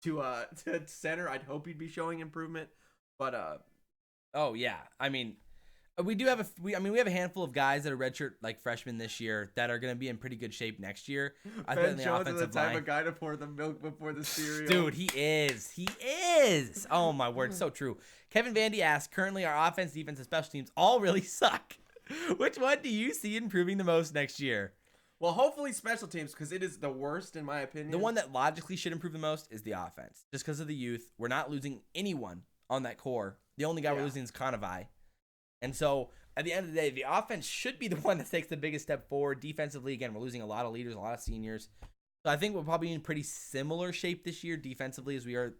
to center, I'd hope he'd be showing improvement. But oh yeah, I mean, we have a handful of guys that are redshirt like freshmen this year that are going to be in pretty good shape next year. Ben Jones is the type of guy to pour the milk before the cereal. Dude, he is. Oh my word, so true. Kevin Vandy asks, currently our offense, defense, and special teams all really suck. Which one do you see improving the most next year? Well, hopefully special teams, because it is the worst in my opinion. The one that logically should improve the most is the offense, just because of the youth. We're not losing anyone on that core. The only guy we're losing is Conovi. And so, at the end of the day, the offense should be the one that takes the biggest step forward. Defensively, again, we're losing a lot of leaders, a lot of seniors. So I think we're probably in pretty similar shape this year defensively as we are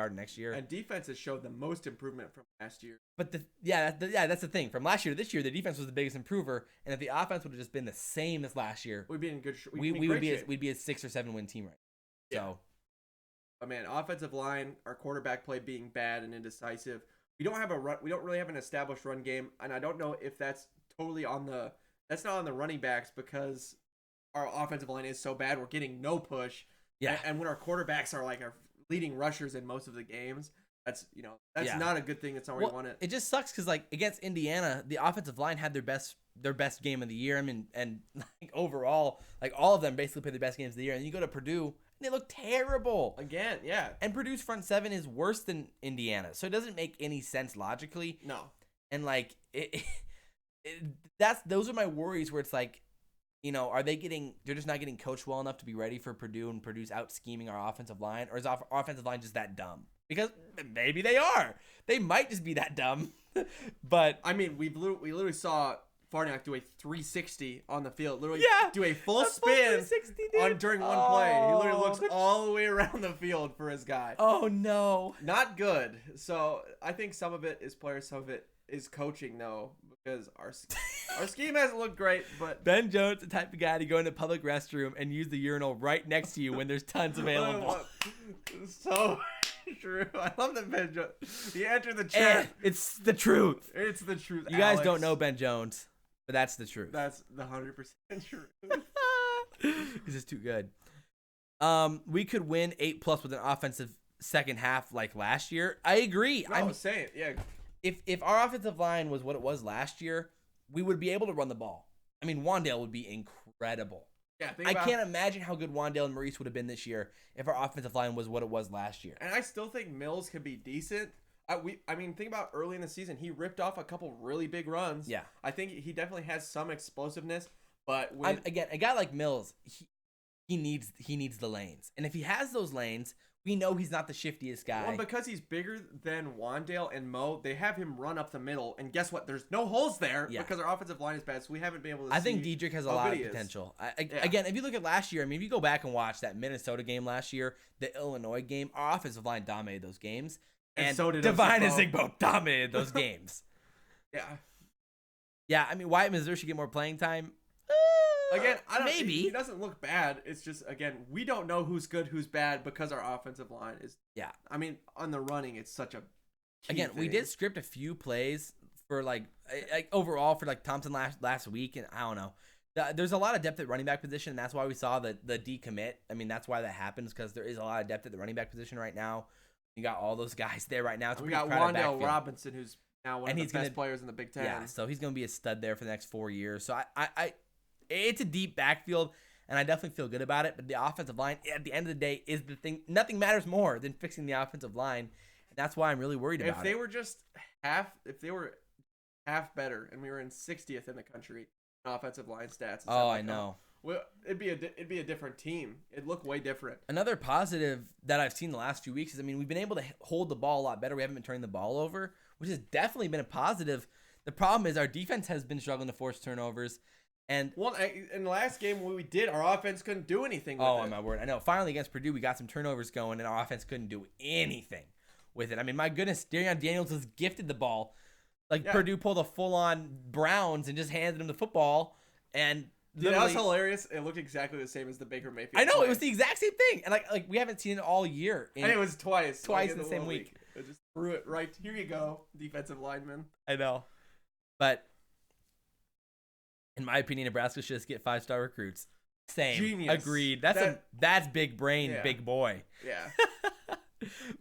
next year. And defense has showed the most improvement from last year. But that's the thing. From last year to this year, the defense was the biggest improver, and if the offense would have just been the same as last year, we'd be in good. We'd be a 6 or 7 win team right now. Yeah. So, but man, offensive line, our quarterback play being bad and indecisive. We don't have a run. We don't really have an established run game, and I don't know if that's totally that's not on the running backs because our offensive line is so bad. We're getting no push. Yeah. And when our quarterbacks are like our leading rushers in most of the games, that's not a good thing. That's not where you want it. It just sucks because like against Indiana, the offensive line had their best game of the year. I mean, and like overall, like all of them basically played their best games of the year. And you go to Purdue, and they look terrible again. Yeah. And Purdue's front 7 is worse than Indiana, so it doesn't make any sense logically. No. And like those are my worries where it's like are they're just not getting coached well enough to be ready for Purdue, and Purdue's out scheming our offensive line, or is our offensive line just that dumb? Because maybe they are. They might just be that dumb. But I mean, we literally saw Farniak do a 360 on the field. Literally do a full spin during one play. He literally looks all the way around the field for his guy. Oh, no. Not good. So I think some of it is players, some of it is coaching, though, because our scheme hasn't looked great. But Ben Jones, the type of guy to go in the public restroom and use the urinal right next to you when there's tons available. So true. I love that Ben Jones. He entered the chat. It's the truth. It's the truth. You guys don't know Ben Jones, but that's the truth. That's the 100% truth. This is too good. We could win 8+ with an offensive second half like last year. I agree. No, I'm saying, yeah. If our offensive line was what it was last year, we would be able to run the ball. I mean, Wan'Dale would be incredible. Yeah, I can't imagine how good Wan'Dale and Maurice would have been this year if our offensive line was what it was last year. And I still think Mills could be decent. I mean, think about early in the season. He ripped off a couple really big runs. Yeah. I think he definitely has some explosiveness. But again, a guy like Mills, he needs the lanes. And if he has those lanes, we know he's not the shiftiest guy. Well, because he's bigger than Wan'Dale and Mo, they have him run up the middle. And guess what? There's no holes there because our offensive line is bad. So we haven't been able to see. I think Dedrick has a lot of potential. Again, if you look at last year, I mean, if you go back and watch that Minnesota game last year, the Illinois game, our offensive line dominated those games. And so did Devine and Zigbo dominated those games. Yeah. Yeah, I mean, Wyatt Missouri should get more playing time. Again, maybe he doesn't look bad. It's just, again, we don't know who's good, who's bad because our offensive line is. Yeah. I mean, on the running, it's such a. Again, we did script a few plays for like overall for like Thompson last week, and I don't know. There's a lot of depth at running back position, and that's why we saw the decommit. I mean, that's why that happens, because there is a lot of depth at the running back position right now. You got all those guys there right now. We got Wan'Dale Robinson, who's now one of the best players in the Big Ten. Yeah, so he's going to be a stud there for the next 4 years. So it's a deep backfield, and I definitely feel good about it. But the offensive line, at the end of the day, is the thing. Nothing matters more than fixing the offensive line, and that's why I'm really worried about it. If they were half better, and we were in 60th in the country in offensive line stats. I know. Well, it'd be a different team. It'd look way different. Another positive that I've seen the last few weeks is, I mean, we've been able to hold the ball a lot better. We haven't been turning the ball over, which has definitely been a positive. The problem is our defense has been struggling to force turnovers. And in the last game when we did, our offense couldn't do anything with it. Oh, my word. I know. Finally, against Purdue, we got some turnovers going, and our offense couldn't do anything with it. I mean, my goodness, Darian Daniels was gifted the ball. Purdue pulled a full-on Browns and just handed him the football, and that was hilarious. It looked exactly the same as the Baker Mayfield. I know, it was the exact same thing, and like we haven't seen it all year. And it was twice in the same week. It just threw it right. Here you go, defensive lineman. I know, but in my opinion, Nebraska should just get 5-star recruits. Same, genius. Agreed. That's big brain, big boy. Yeah.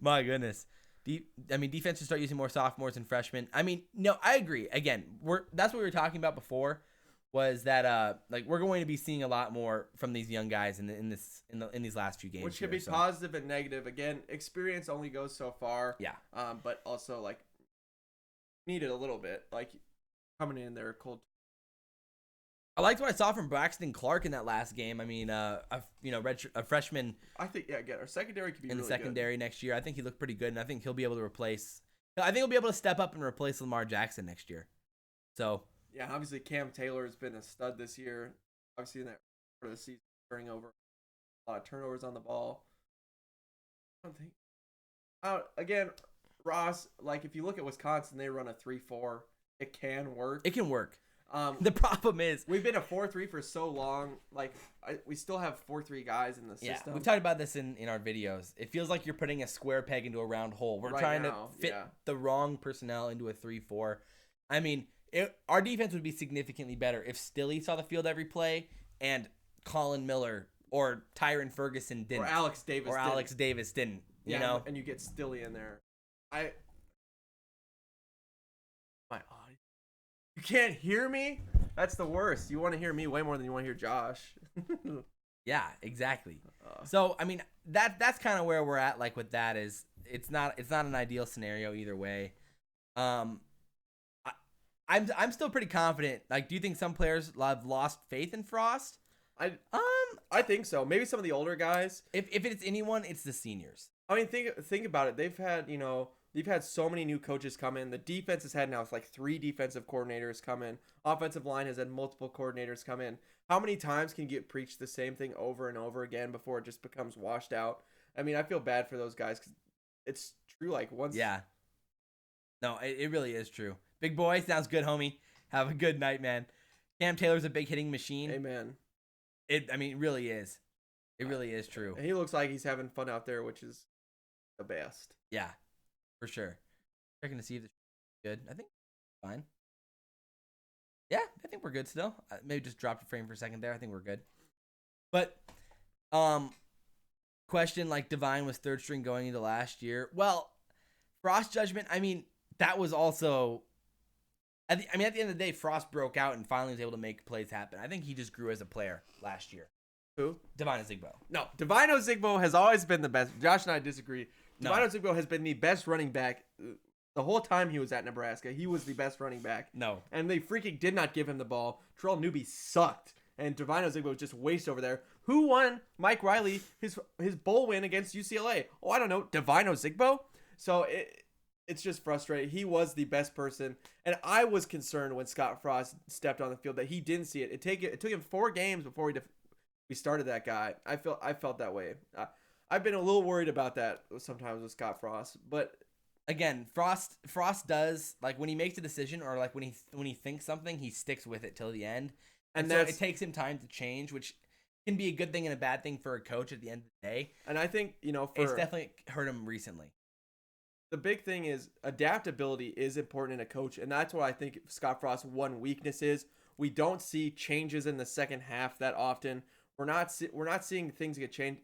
My goodness. Defense should start using more sophomores and freshmen. I mean, no, I agree. Again, that's what we were talking about before. Was that we're going to be seeing a lot more from these young guys in these last few games, which could be positive and negative. Again, experience only goes so far. Yeah. But also needed a little bit coming in there cold. I liked what I saw from Braxton Clark in that last game. I mean, a freshman. I think again our secondary could be in really the secondary good. Next year. I think he looked pretty good, and I think he'll be able to replace. I think he'll be able to step up and replace Lamar Jackson next year. So. Yeah, obviously Cam Taylor has been a stud this year. Obviously in that part of the season, turning over a lot of turnovers on the ball. I don't think. Again, Ross, if you look at Wisconsin, they run a 3-4. It can work. It can work. The problem is we've been a 4-3 for so long. We still have 4-3 guys in the system. Yeah, we've talked about this in our videos. It feels like you're putting a square peg into a round hole. We're trying to fit the wrong personnel into a 3-4. I mean. Our defense would be significantly better if Stilley saw the field every play and Colin Miller or Tyrin Ferguson didn't. Or Alex Davis didn't. You know? And you get Stilley in there. My audio. You can't hear me? That's the worst. You want to hear me way more than you want to hear Josh. Yeah, exactly. So, I mean, that's kind of where we're at with that is it's not an ideal scenario either way. I'm still pretty confident. Like, do you think some players have lost faith in Frost? I think so. Maybe some of the older guys. If it's anyone, it's the seniors. I mean, think about it. They've had so many new coaches come in. The defense has had now it's like 3 defensive coordinators come in. Offensive line has had multiple coordinators come in. How many times can you get preached the same thing over and over again before it just becomes washed out? I mean, I feel bad for those guys because it's true. Like once, Yeah. No, it really is true. Big boy, sounds good, homie. Have a good night, man. Cam Taylor's a big hitting machine. Amen. I mean, it really is. It really is true. And he looks like he's having fun out there, which is the best. Yeah, for sure. Checking to see if this is good. I think fine. Yeah, I think we're good still. Maybe just dropped a frame for a second there. I think we're good. But, question like Divine was third string going into last year. Well, Frost judgment. I mean, that was also. At the end of the day, Frost broke out and finally was able to make plays happen. I think he just grew as a player last year. Who? Divine Ozigbo. No, Divine Ozigbo has always been the best. Josh and I disagree. Divine Ozigbo has been the best running back the whole time he was at Nebraska. He was the best running back. No. And they freaking did not give him the ball. Terrell Newby sucked. And Divine Ozigbo was just waste over there. Who won Mike Riley his bowl win against UCLA? Oh, I don't know. Divine Ozigbo? So it's just frustrating. He was the best person. And I was concerned when Scott Frost stepped on the field that he didn't see it. It took him 4 games before we started that guy. I felt that way. I've been a little worried about that sometimes with Scott Frost. But again, Frost does, like, when he makes a decision or like when he thinks something, he sticks with it till the end. And so it takes him time to change, which can be a good thing and a bad thing for a coach at the end of the day. And I think, it's definitely hurt him recently. The big thing is adaptability is important in a coach, and that's what I think Scott Frost's one weakness is. We don't see changes in the second half that often. We're not seeing things get changed.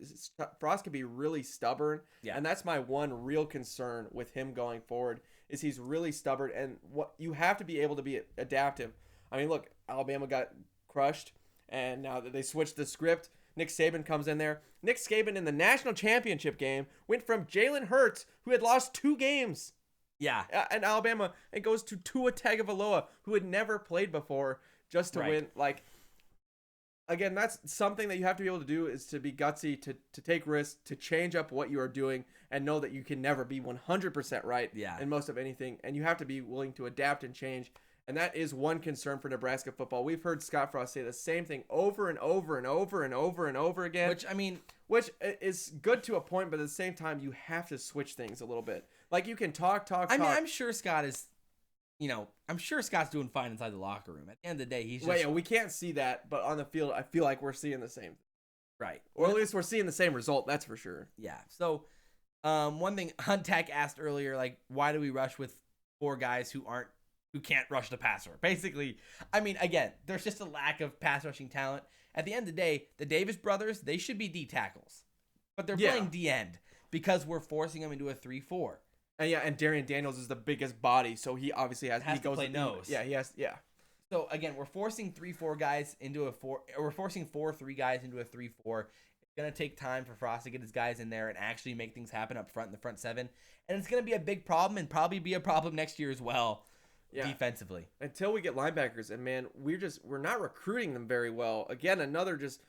Frost can be really stubborn, and that's my one real concern with him going forward is he's really stubborn, and what you have to be able to be adaptive. I mean, look, Alabama got crushed, and now that they switched the script, Nick Saban comes in there. Nick Saban in the national championship game went from Jalen Hurts, who had lost 2 games, in Alabama, and goes to Tua Tagovailoa, who had never played before, just to win. Like, again, that's something that you have to be able to do is to be gutsy, to take risks, to change up what you are doing, and know that you can never be 100% right in most of anything, and you have to be willing to adapt and change. And that is one concern for Nebraska football. We've heard Scott Frost say the same thing over and over and over and over and over again. Which is good to a point, but at the same time, you have to switch things a little bit. Like, you can talk. I mean, I'm sure Scott is, I'm sure Scott's doing fine inside the locker room. At the end of the day, he's just... we can't see that, but on the field, I feel like we're seeing the same. Right. Or at least we're seeing the same result, that's for sure. Yeah. So, one thing Huntek asked earlier, like, why do we rush with 4 guys who can't rush the passer? Basically, I mean, again, there's just a lack of pass rushing talent. At the end of the day, the Davis brothers, they should be D tackles, but they're playing D end because we're forcing them into a 3-4. And Darian Daniels is the biggest body, so he obviously he to goes play nose. He has. So again, we're forcing 3-4 guys into a 4. Or we're forcing 4-3 guys into a 3-4. It's gonna take time for Frost to get his guys in there and actually make things happen up front in the front 7, and it's gonna be a big problem and probably be a problem next year as well. Defensively, until we get linebackers, and man, we're not recruiting them very well. Again, another just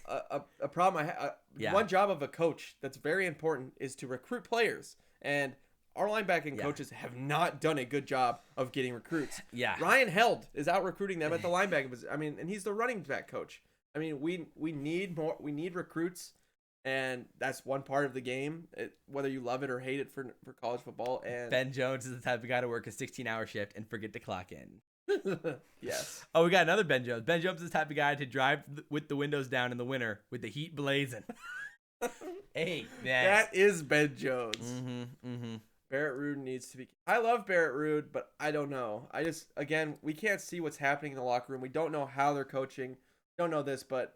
a problem. One job of a coach that's very important is to recruit players, and our linebacking coaches have not done a good job of getting recruits. Ryan Held is out recruiting them at the linebacking position. I mean, and he's the running back coach. I mean, we need more. We need recruits. And that's one part of the game, whether you love it or hate it for college football. And Ben Jones is the type of guy to work a 16-hour shift and forget to clock in. Yes. Oh, we got another Ben Jones. Ben Jones is the type of guy to drive with the windows down in the winter with the heat blazing. Hey, man. That is Ben Jones. Barrett Ruud needs to be... I love Barrett Ruud, but I don't know. Again, we can't see what's happening in the locker room. We don't know how they're coaching. We don't know this, but...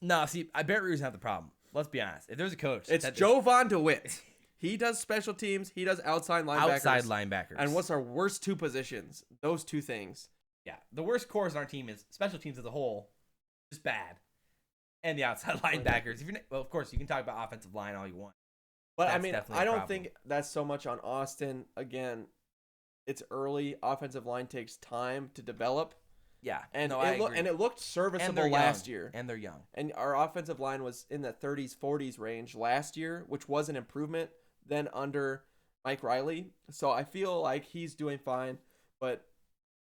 No, see, Barrett Ruud's not the problem. Let's be honest. If there's a coach, it's Jovan DeWitt. He does special teams. He does outside linebackers. And what's our worst 2 positions? Those 2 things. Yeah. The worst cores on our team is special teams as a whole, just bad, and the outside linebackers. Well, of course, you can talk about offensive line all you want. But I mean, I don't think that's so much on Austin. Again, it's early. Offensive line takes time to develop. Yeah. And I agree. it looked serviceable they're last young. year. And they're young. And our offensive line was in the 30s, 40s range last year, which was an improvement then under Mike Riley. So I feel like he's doing fine. But,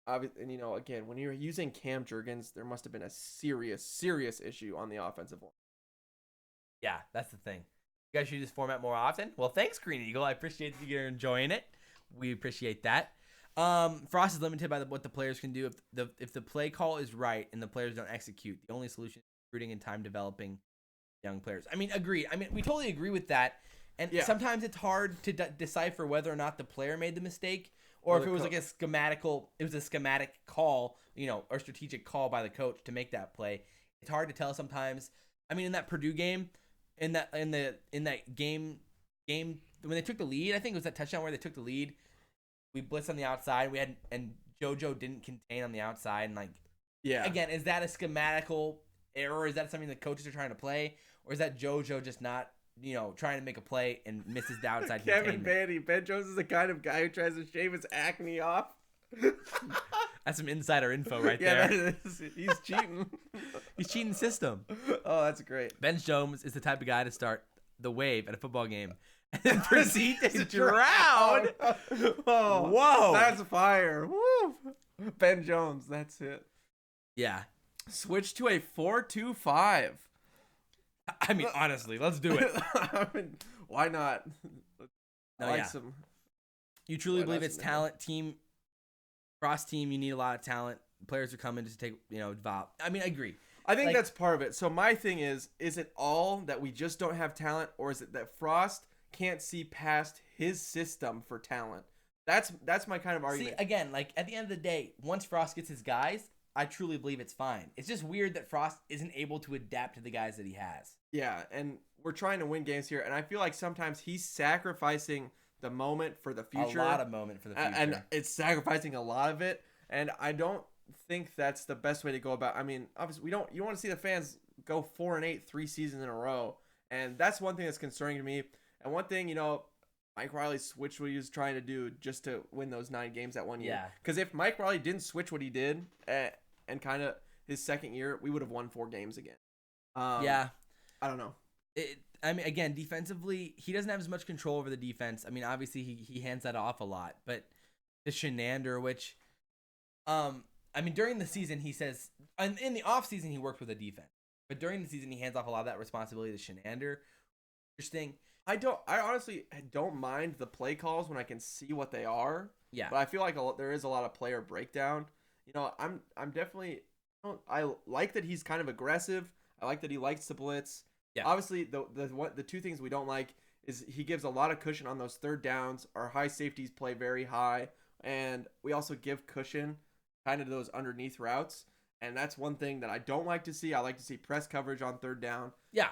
obviously, and, again, when you're using Cam Jurgens, there must have been a serious, serious issue on the offensive line. Yeah, that's the thing. You guys should use this format more often. Well, thanks, Green Eagle. I appreciate that you're enjoying it. We appreciate that. Frost is limited by what the players can do. If the play call is right and the players don't execute, the only solution is recruiting and time developing young players. I mean, agreed. I mean, we totally agree with that. And sometimes it's hard to decipher whether or not the player made the mistake or if it was like a schematic call, or strategic call by the coach to make that play. It's hard to tell sometimes. I mean, in that Purdue game, in that game when they took the lead, I think it was that touchdown where they took the lead. We blitzed on the outside. And JoJo didn't contain on the outside. And again, is that a schematical error? Is that something the coaches are trying to play, or is that JoJo just not, trying to make a play and misses the outside Kevin Bandy. Ben Jones is the kind of guy who tries to shave his acne off. That's some insider info right there. Yeah, he's cheating. He's cheating system. Oh, that's great. Ben Jones is the type of guy to start the wave at a football game and then proceed to drown. Oh, whoa. That's fire. Woo. Ben Jones, that's it. Yeah. Switch to a 4-2-5. I mean, honestly, let's do it. I mean, why not? You truly believe it's talent team, cross team. You need a lot of talent. Players are coming to take, develop. I mean, I agree. I think that's part of it. So my thing is it all that we just don't have talent, or is it that Frost can't see past his system for talent? That's my kind of argument. See, again, at the end of the day, once Frost gets his guys, I truly believe it's fine. It's just weird that Frost isn't able to adapt to the guys that he has. Yeah, and we're trying to win games here, and I feel like sometimes he's sacrificing the moment for the future. A lot of moment for the future. And it's sacrificing a lot of it, and I don't think that's the best way to go about. I mean, obviously you want to see the fans go 4-8 3 seasons in a row, and that's one thing that's concerning to me. And one thing, Mike Riley switched what he was trying to do just to win those 9 games that one year. Yeah. Because if Mike Riley didn't switch what he did and kind of his second year, we would have won 4 games again. Yeah. I don't know. I mean, again, defensively, he doesn't have as much control over the defense. I mean, obviously, he hands that off a lot. But the Shenander, which, I mean, during the season, he says, and in the offseason, he worked with the defense. But during the season, he hands off a lot of that responsibility to Shenander. Interesting. I honestly don't mind the play calls when I can see what they are. Yeah. But I feel like there is a lot of player breakdown. I'm definitely, I like that he's kind of aggressive. I like that he likes to blitz. Yeah. Obviously, the 2 things we don't like is he gives a lot of cushion on those third downs. Our high safeties play very high, and we also give cushion kind of to those underneath routes. And that's one thing that I don't like to see. I like to see press coverage on third down. Yeah.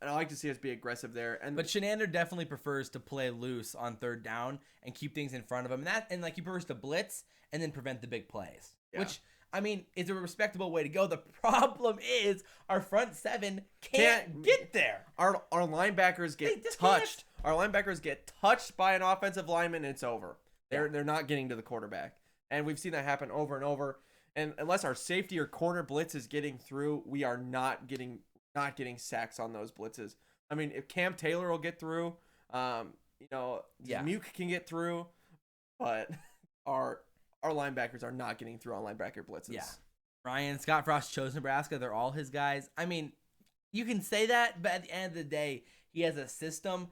And I like to see us be aggressive there. But Shenander definitely prefers to play loose on third down and keep things in front of him. And he prefers to blitz and then prevent the big plays. Yeah. Which, I mean, is a respectable way to go. The problem is our front 7 can't get there. Our linebackers get touched. Our linebackers get touched by an offensive lineman and it's over. They're not getting to the quarterback. And we've seen that happen over and over. And unless our safety or corner blitz is getting through, we are not getting sacks on those blitzes. I mean, if Cam Taylor will get through, Muke can get through, but our linebackers are not getting through on linebacker blitzes. Yeah. Scott Frost chose Nebraska. They're all his guys. I mean, you can say that, but at the end of the day, he has a system,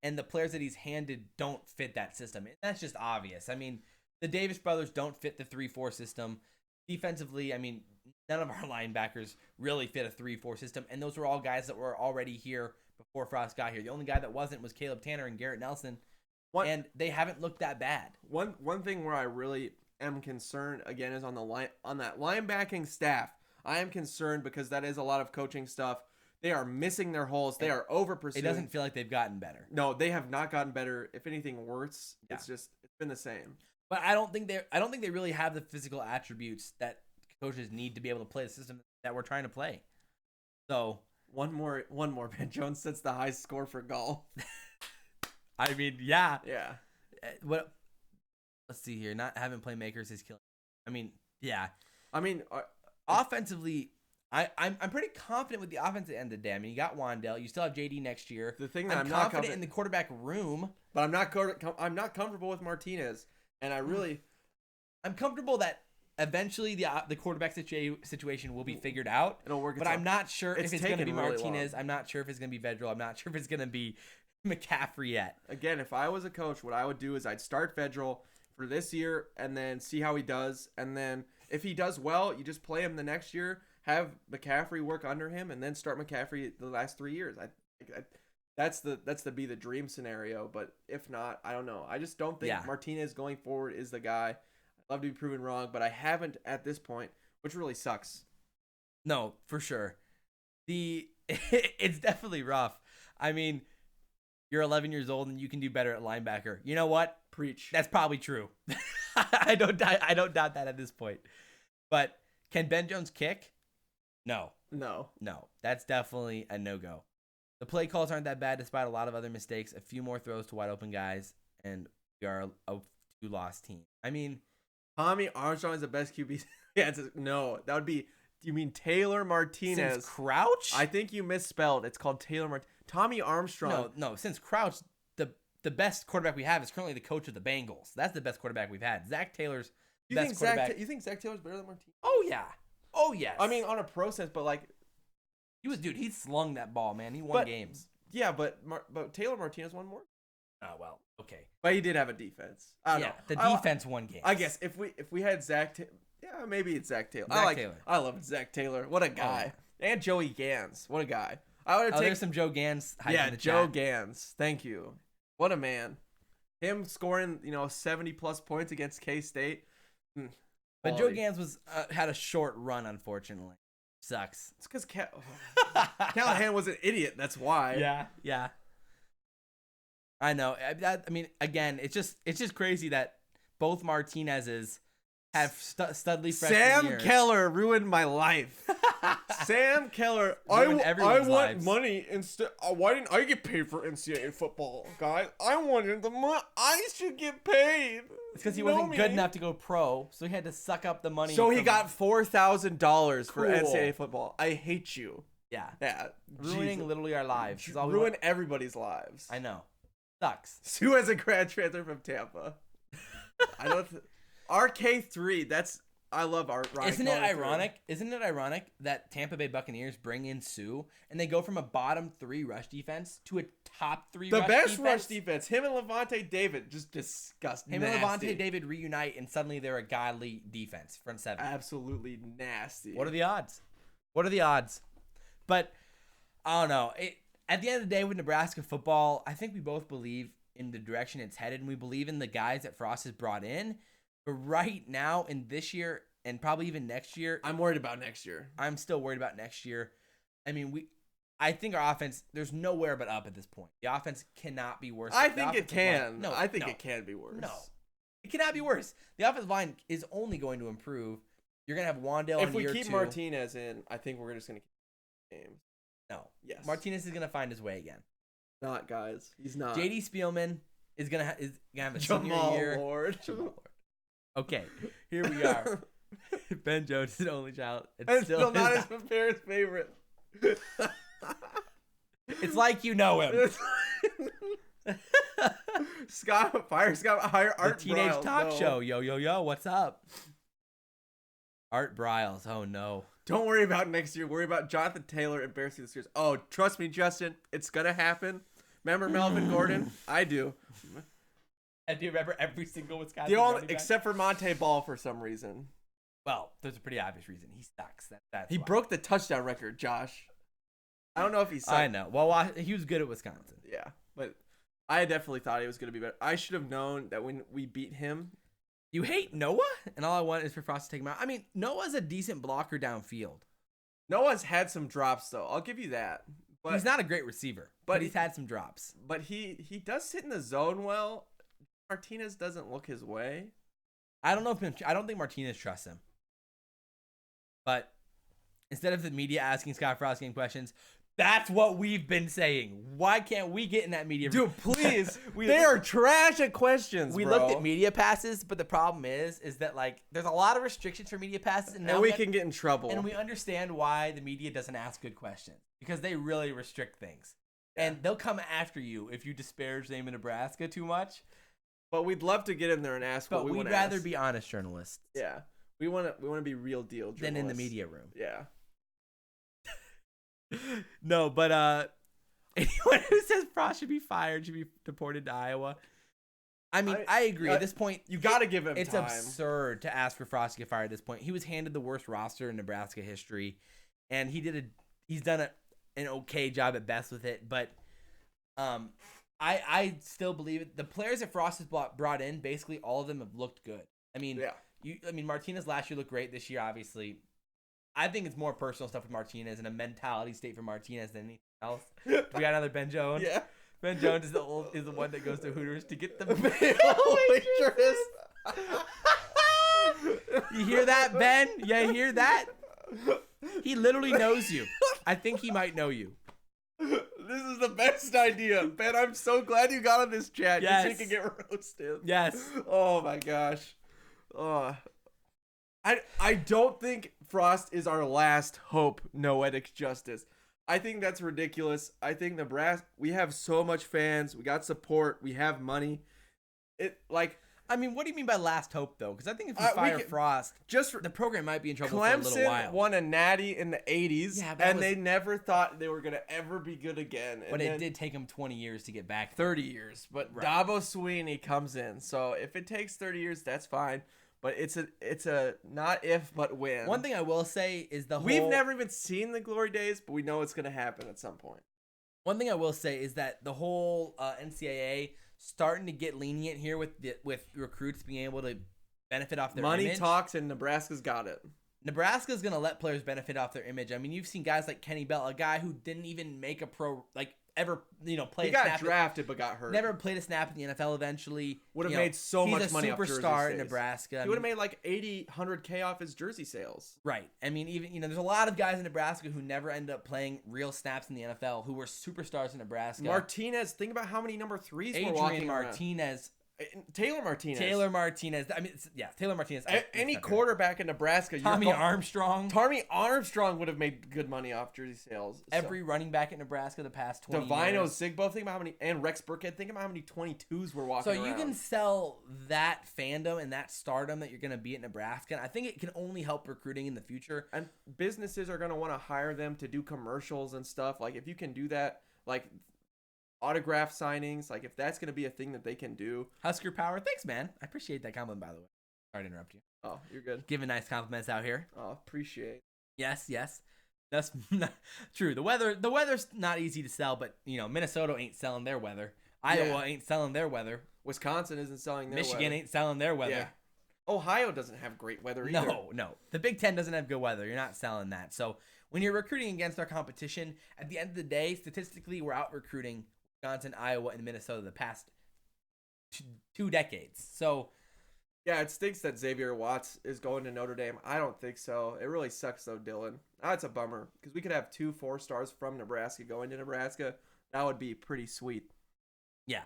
and the players that he's handed don't fit that system. That's just obvious. I mean, the Davis brothers don't fit the 3-4 system. Defensively, I mean, none of our linebackers really fit a 3-4 system, and those were all guys that were already here before Frost got here. The only guy that wasn't was Caleb Tanner and Garrett Nelson, and they haven't looked that bad. One thing where I really am concerned, again, is on that linebacking staff. I am concerned because that is a lot of coaching stuff. They are missing their holes. They are over pursuing. It doesn't feel like they've gotten better. No, they have not gotten better. If anything, worse. Yeah. It's been the same. But I don't think they really have the physical attributes that coaches need to be able to play the system that we're trying to play. So one more. Ben Jones sets the high score for golf. I mean, yeah. Yeah. What let's see here. Not having playmakers is killing. I mean, yeah. I mean, Offensively, I'm pretty confident with the offense at the end of the day. I mean, you got Wan'Dale. You still have JD next year. The thing that I'm not confident in the quarterback room, but I'm not comfortable with Martinez, and I'm comfortable that eventually the quarterback situation will be figured out. It'll work. But I'm not sure if it's going to be really Martinez. long. I'm not sure if it's going to be Vedral. I'm not sure if it's going to be McCaffrey yet. Again, if I was a coach, what I would do is I'd start Vedral for this year and then see how he does. And then if he does well, you just play him the next year, have McCaffrey work under him, and then start McCaffrey the last 3 years. That's the dream scenario. But if not, I don't know. I just don't think Martinez going forward is the guy. I'd love to be proven wrong, but I haven't at this point, which really sucks. No, for sure. It's definitely rough. I mean, you're 11 years old and you can do better at linebacker. You know what? Preach. That's probably true. I don't doubt that at this point. But can Ben Jones kick? No. That's definitely a no-go. The play calls aren't that bad despite a lot of other mistakes. A few more throws to wide open guys, and we are a 2-loss team. I mean, Tommy Armstrong is the best QB. Yeah, no. That would be. You mean Taylor Martinez? Since Crouch? I think you misspelled. It's called Taylor Martinez. Tommy Armstrong. No. Since Crouch, the best quarterback we have is currently the coach of the Bengals. That's the best quarterback we've had. Zach Taylor's best quarterback. You think Zach Taylor's better than Martinez? Oh yeah. Oh yes. I mean, on a pro sense, but like, he slung that ball, man. He won games. Yeah, but Taylor Martinez won more. Oh well, okay. But he did have a defense. The defense won games. I guess if we had Zach, maybe it's Zach Taylor. Taylor. I love Zach Taylor. What a guy. And Joey Gans. What a guy. There's some Joe Gans. Yeah, Joe Gans. Thank you. What a man. Him scoring, 70 plus points against K-State. But Joe Gans had a short run, unfortunately. Sucks. It's because Callahan was an idiot. That's why. Yeah. I know. I mean, again, it's just crazy that both Martinez's have studly freshman years. Sam Keller ruined my life. Sam Keller, I want lives. money instead. Why didn't I get paid for NCAA football, guys? I wanted the money. I should get paid. It's because he wasn't good enough to go pro, so he had to suck up the money. So he got $4,000 for NCAA football. I hate you. Yeah. Ruining literally our lives. Ruin everybody's lives. I know. Sucks. Sue has a grad transfer from Tampa. RK3. I love Art. Isn't it ironic that Tampa Bay Buccaneers bring in Sue and they go from a bottom 3 rush defense to a top 3 rush defense? The best rush defense. Him and Levante David just disgusting. Him and Levante David reunite and suddenly they're a godly defense, front 7. Absolutely nasty. What are the odds? But I don't know. At the end of the day with Nebraska football, I think we both believe in the direction it's headed and we believe in the guys that Frost has brought in. But right now, in this year, and probably even next year, I'm worried about next year. I'm still worried about next year. I mean, I think our offense, there's nowhere but up at this point. The offense cannot be worse. I think it can. I think it can be worse. No, it cannot be worse. The offensive line is only going to improve. You're going to have Wan'Dale in year 2. If we keep Martinez in, I think we're just going to keep games. No. Yes. Martinez is going to find his way again. Not, guys. He's not. JD Spielman is going to have a senior year. Jamal Lord. Okay, here we are. Ben Jones is an only child. It's still not his parents' favorite. It's like you know him. Scott, hire Art the teenage Briles. talk show. Yo, what's up? Art Briles. Oh, no. Don't worry about next year. Worry about Jonathan Taylor embarrassing the Steelers. Oh, trust me, Justin. It's going to happen. Remember Melvin Gordon? I do. And do you remember every single Wisconsin running back? Except for Monte Ball for some reason. Well, there's a pretty obvious reason. He sucks. That's he broke the touchdown record, Josh. I don't know if he sucked. I know. Well, he was good at Wisconsin. Yeah, but I definitely thought he was going to be better. I should have known that when we beat him. You hate Noah? And all I want is for Frost to take him out. I mean, Noah's a decent blocker downfield. Noah's had some drops, though. I'll give you that. But he's not a great receiver, but he's had some drops. But he does sit in the zone well. Martinez doesn't look his way. I don't think Martinez trusts him. But instead of the media asking Scott Frost game questions, That's what we've been saying. Why can't we get in that media room? Dude, please. They are trash at questions, We bro. looked at media passes, but the problem is that like there's a lot of restrictions for media passes, and now we can get in trouble. And we understand why the media doesn't ask good questions because they really restrict things, and they'll come after you if you disparage the name of Nebraska too much. But we'd love to get in there and ask what we want to ask. But we'd rather be honest journalists. Yeah, we want to be real deal journalists than in the media room. Yeah. No, but anyone who says Frost should be fired, should be deported to Iowa. I mean, I agree. At this point, you got to give him it's time. absurd to ask for Frost to get fired at this point. He was handed the worst roster in Nebraska history, and he's done an okay job at best with it. But I still believe it. The players that Frost has brought in, basically all of them have looked good. I mean, Martinez last year looked great. This year, obviously. I think it's more personal stuff with Martinez and a mentality state for Martinez than anything else. We got another Ben Jones. Yeah. Ben Jones is the one that goes to Hooters to get the waitress. You hear that, Ben? You hear that? He literally knows you. I think he might know you. This is the best idea. Ben, I'm so glad you got on this chat. Yes. So you can get roasted. Yes. Oh, my gosh. I don't think Frost is our last hope, noetic justice. I think that's ridiculous. I think Nebraska, we have so much fans. We got support. We have money. I mean, what do you mean by last hope, though? Because I think if you fire Frost, the program might be in trouble for a little while. Clemson won a natty in the 80s, and they never thought they were going to ever be good again. But it did take them 20 years to get back. 30 years. But Dabo Swinney comes in. So if it takes 30 years, that's fine. But it's a not if, but when. One thing I will say is we've never even seen the glory days, but we know it's going to happen at some point. One thing I will say is that the whole NCAA starting to get lenient here with recruits being able to benefit off their money image. Talks, and Nebraska's got it. Nebraska's going to let players benefit off their image. I mean, you've seen guys like Kenny Bell, a guy who didn't even make a pro, ever, play He got drafted but got hurt. Never played a snap in the NFL eventually. Would have made so much money off jersey He's a superstar sales. in Nebraska. He would have made like 80, 100K off his jersey sales. Right. I mean, even, there's a lot of guys in Nebraska who never end up playing real snaps in the NFL who were superstars in Nebraska. Martinez, think about how many number 3s Adrian were walking Martinez. around. Taylor Martinez. Taylor Martinez. Taylor Martinez. Any quarterback in Nebraska. Tommy Armstrong would have made good money off jersey sales. Every running back in Nebraska the past 20 years. Divino Zigbo, think about how many, and Rex Burkhead, think about how many 22s were walking around. So you can sell that fandom and that stardom that you're going to be at Nebraska. And I think it can only help recruiting in the future. And businesses are going to want to hire them to do commercials and stuff. Like, if you can do that, autograph signings, if that's going to be a thing that they can do. Husker power. Thanks, man. I appreciate that compliment, by the way. Sorry to interrupt you. Oh, you're good. Giving nice compliments out here. Oh, appreciate. Yes. That's not true. The weather's not easy to sell, but, Minnesota ain't selling their weather. Iowa ain't selling their weather. Wisconsin isn't selling their Michigan weather. ain't selling their weather. Yeah. Ohio doesn't have great weather either. No. The Big Ten doesn't have good weather. You're not selling that. So when you're recruiting against our competition, at the end of the day, statistically, we're out recruiting Wisconsin, Iowa, and Minnesota the past 2 decades. So, yeah, it stinks that Xavier Watts is going to Notre Dame. I don't think so. It really sucks, though, Dylan. That's a bummer because we could have 2 4-stars from Nebraska going to Nebraska. That would be pretty sweet. Yeah.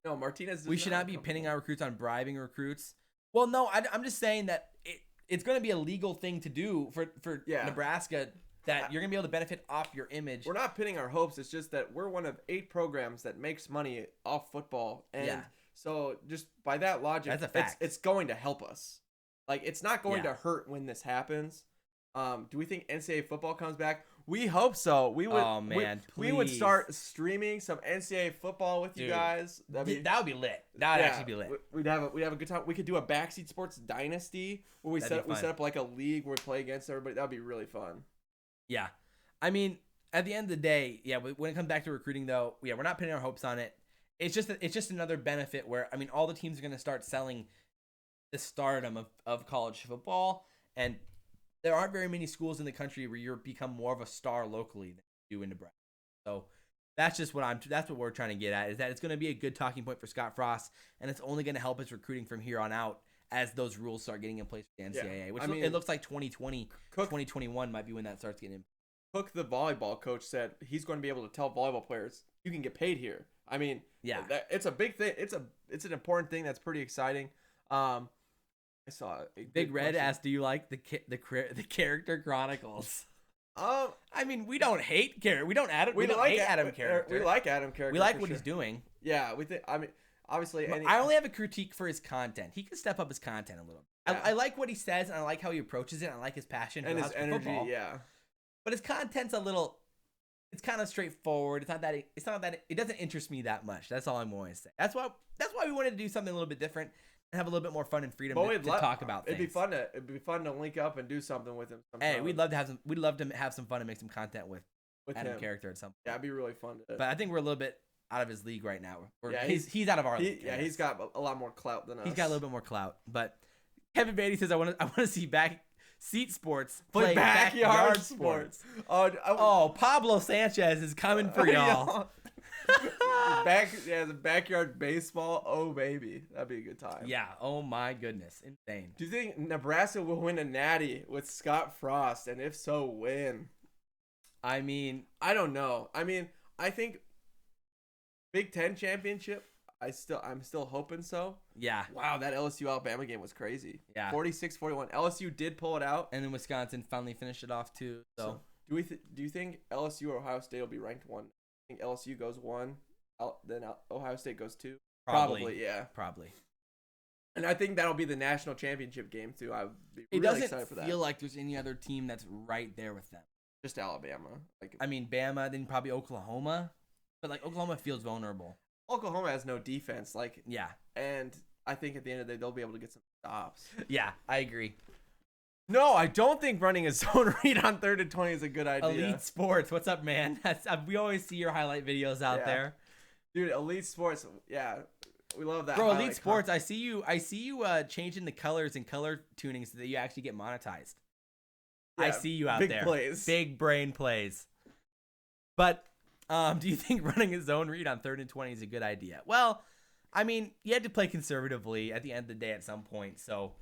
No, Martinez. We should not be pinning our recruits on bribing recruits. Well, no, I'm just saying that it's going to be a legal thing to do for Nebraska. That you're going to be able to benefit off your image. We're not pinning our hopes. It's just that we're one of 8 programs that makes money off football. And so just by that logic, that's a fact. It's going to help us. It's not going to hurt when this happens. Do we think NCAA football comes back? We hope so. We would. Oh, man, we would start streaming some NCAA football with you guys. That would be lit. That would actually be lit. We'd have a good time. We could do a Backseat Sports Dynasty where we set up like a league where we play against everybody. That would be really fun. Yeah. I mean, at the end of the day, when it comes back to recruiting, though, we're not pinning our hopes on it. It's just another benefit where, all the teams are going to start selling the stardom of college football, and there aren't very many schools in the country where you become more of a star locally than you do in Nebraska. So that's just that's what we're trying to get at, is that it's going to be a good talking point for Scott Frost, and it's only going to help us recruiting from here on out as those rules start getting in place for the NCAA, which it looks like 2020, 2021 might be when that starts getting in. Cook, the volleyball coach, said he's going to be able to tell volleyball players, you can get paid here. I mean, it's a big thing. It's an important thing that's pretty exciting. I saw Big Red asked, "Do you like the character chronicles?" I mean, we don't hate Adam. We don't hate Adam character. We like Adam character. We like what he's doing. Yeah, we think. I mean, obviously, I only have a critique for his content. He can step up his content a little. Yeah. I like what he says, and I like how he approaches it. And I like his passion and his energy. Football. Yeah, but his content's a little. It's kind of straightforward. It's not that. It doesn't interest me that much. That's all I'm going to say. That's why we wanted to do something a little bit different and have a little bit more fun and freedom to talk about things. It'd be fun to link up and do something with him. Hey, we'd love to have some fun and make some content with Adam him. Character at some point. Yeah, it'd be really fun. But I think we're a little bit out of his league right now. He's out of our league. Yeah, he's got a lot more clout than us. He's got a little bit more clout. But Kevin Beatty says I want to see Backseat Sports play backyard sports. Oh, Pablo Sanchez is coming for y'all. The backyard baseball. Oh baby, that'd be a good time. Yeah. Oh my goodness, insane. Do you think Nebraska will win a natty with Scott Frost? And if so, when? I mean, I don't know. I mean, I think Big Ten championship. I'm still hoping so. Yeah. Wow, that LSU Alabama game was crazy. Yeah. 46-41. LSU did pull it out, and then Wisconsin finally finished it off too. So do you think LSU or Ohio State will be ranked 1? I think LSU goes 1, then Ohio State goes 2. Probably, yeah. Probably. And I think that'll be the national championship game too. I'd be really excited for that. It doesn't feel like there's any other team that's right there with them. Just Alabama. I mean, Bama, then probably Oklahoma, but Oklahoma feels vulnerable. Oklahoma has no defense. Yeah. And I think at the end of the day, they'll be able to get some stops. Yeah, I agree. No, I don't think running a zone read on 3rd and 20 is a good idea. Elite Sports, what's up, man? We always see your highlight videos out there. Dude, Elite Sports, yeah. We love that. Bro, Elite Sports, I see you changing the colors and color tuning so that you actually get monetized. Yeah, I see you out there. Big plays. Big brain plays. But do you think running a zone read on 3rd and 20 is a good idea? Well, I mean, you had to play conservatively at the end of the day at some point. So,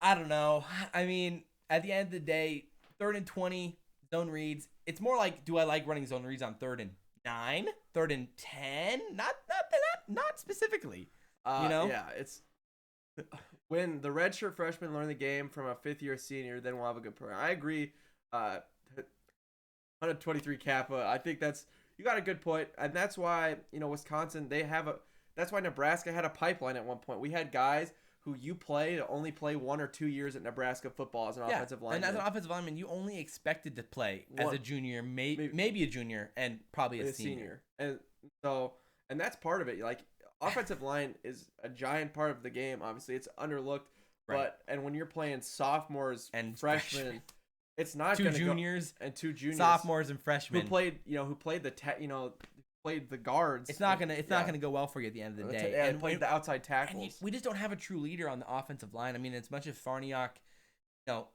I don't know. I mean, at the end of the day, 3rd and 20, zone reads. It's more like, do I like running zone reads on 3rd and 9, 3rd and 10? Not specifically. Yeah, it's when the redshirt freshmen learn the game from a 5th-year senior, then we'll have a good program. I agree. 123 Kappa. I think you got a good point, and that's why Wisconsin that's why Nebraska had a pipeline at one point. We had guys who only play 1 or 2 years at Nebraska football as an offensive lineman. And as an offensive lineman, you only expected to play as a junior, maybe a junior, and probably a senior. And that's part of it. Offensive line is a giant part of the game. Obviously, it's underlooked. Right. And when you're playing sophomores and freshmen, it's not two juniors, sophomores and freshmen who played the guards. It's not gonna go well for you at the end of the day. And played the outside tackles. We just don't have a true leader on the offensive line. I mean, as much as Farniok,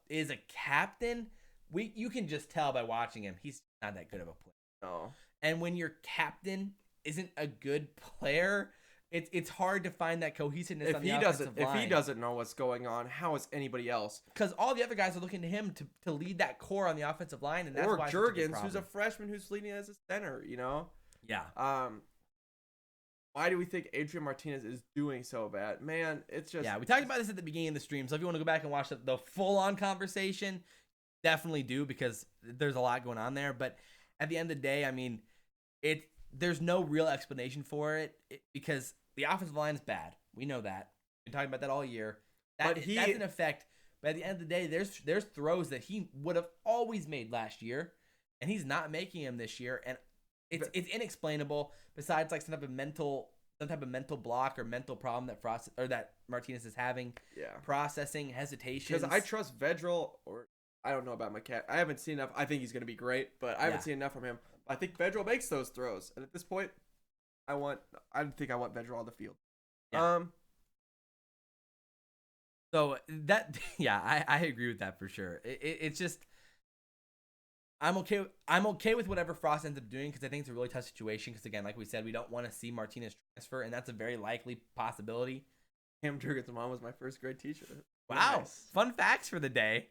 is a captain, you can just tell by watching him he's not that good of a player. No. And when your captain isn't a good player, it's hard to find that cohesiveness on the offensive line. If he doesn't know what's going on, how is anybody else? Because all the other guys are looking to him to lead that core on the offensive line, and that's why Juergens, who's a freshman who's leading as a center. Yeah. Why do we think Adrian Martinez is doing so bad? Man, it's just... Yeah, we talked about this at the beginning of the stream, so if you want to go back and watch the full-on conversation, definitely do, because there's a lot going on there. But at the end of the day, I mean, there's no real explanation for it because the offensive line is bad. We know that. We've been talking about that all year. That's an effect. But at the end of the day, there's throws that he would have always made last year, and he's not making them this year. And it's inexplainable. Besides, some type of mental block or mental problem that Martinez is having. Yeah. Processing, hesitation. Because I trust Vedral, or I don't know about McCat. I haven't seen enough. I think he's going to be great, but I haven't seen enough from him. I think Vedral makes those throws, and at this point, I think I want Vedral on the field. Yeah. So that, I agree with that for sure. It's just, I'm okay with whatever Frost ends up doing because I think it's a really tough situation. Because again, like we said, we don't want to see Martinez transfer, and that's a very likely possibility. Cam Jurgens' mom was my first grade teacher. Wow. Nice. Fun facts for the day.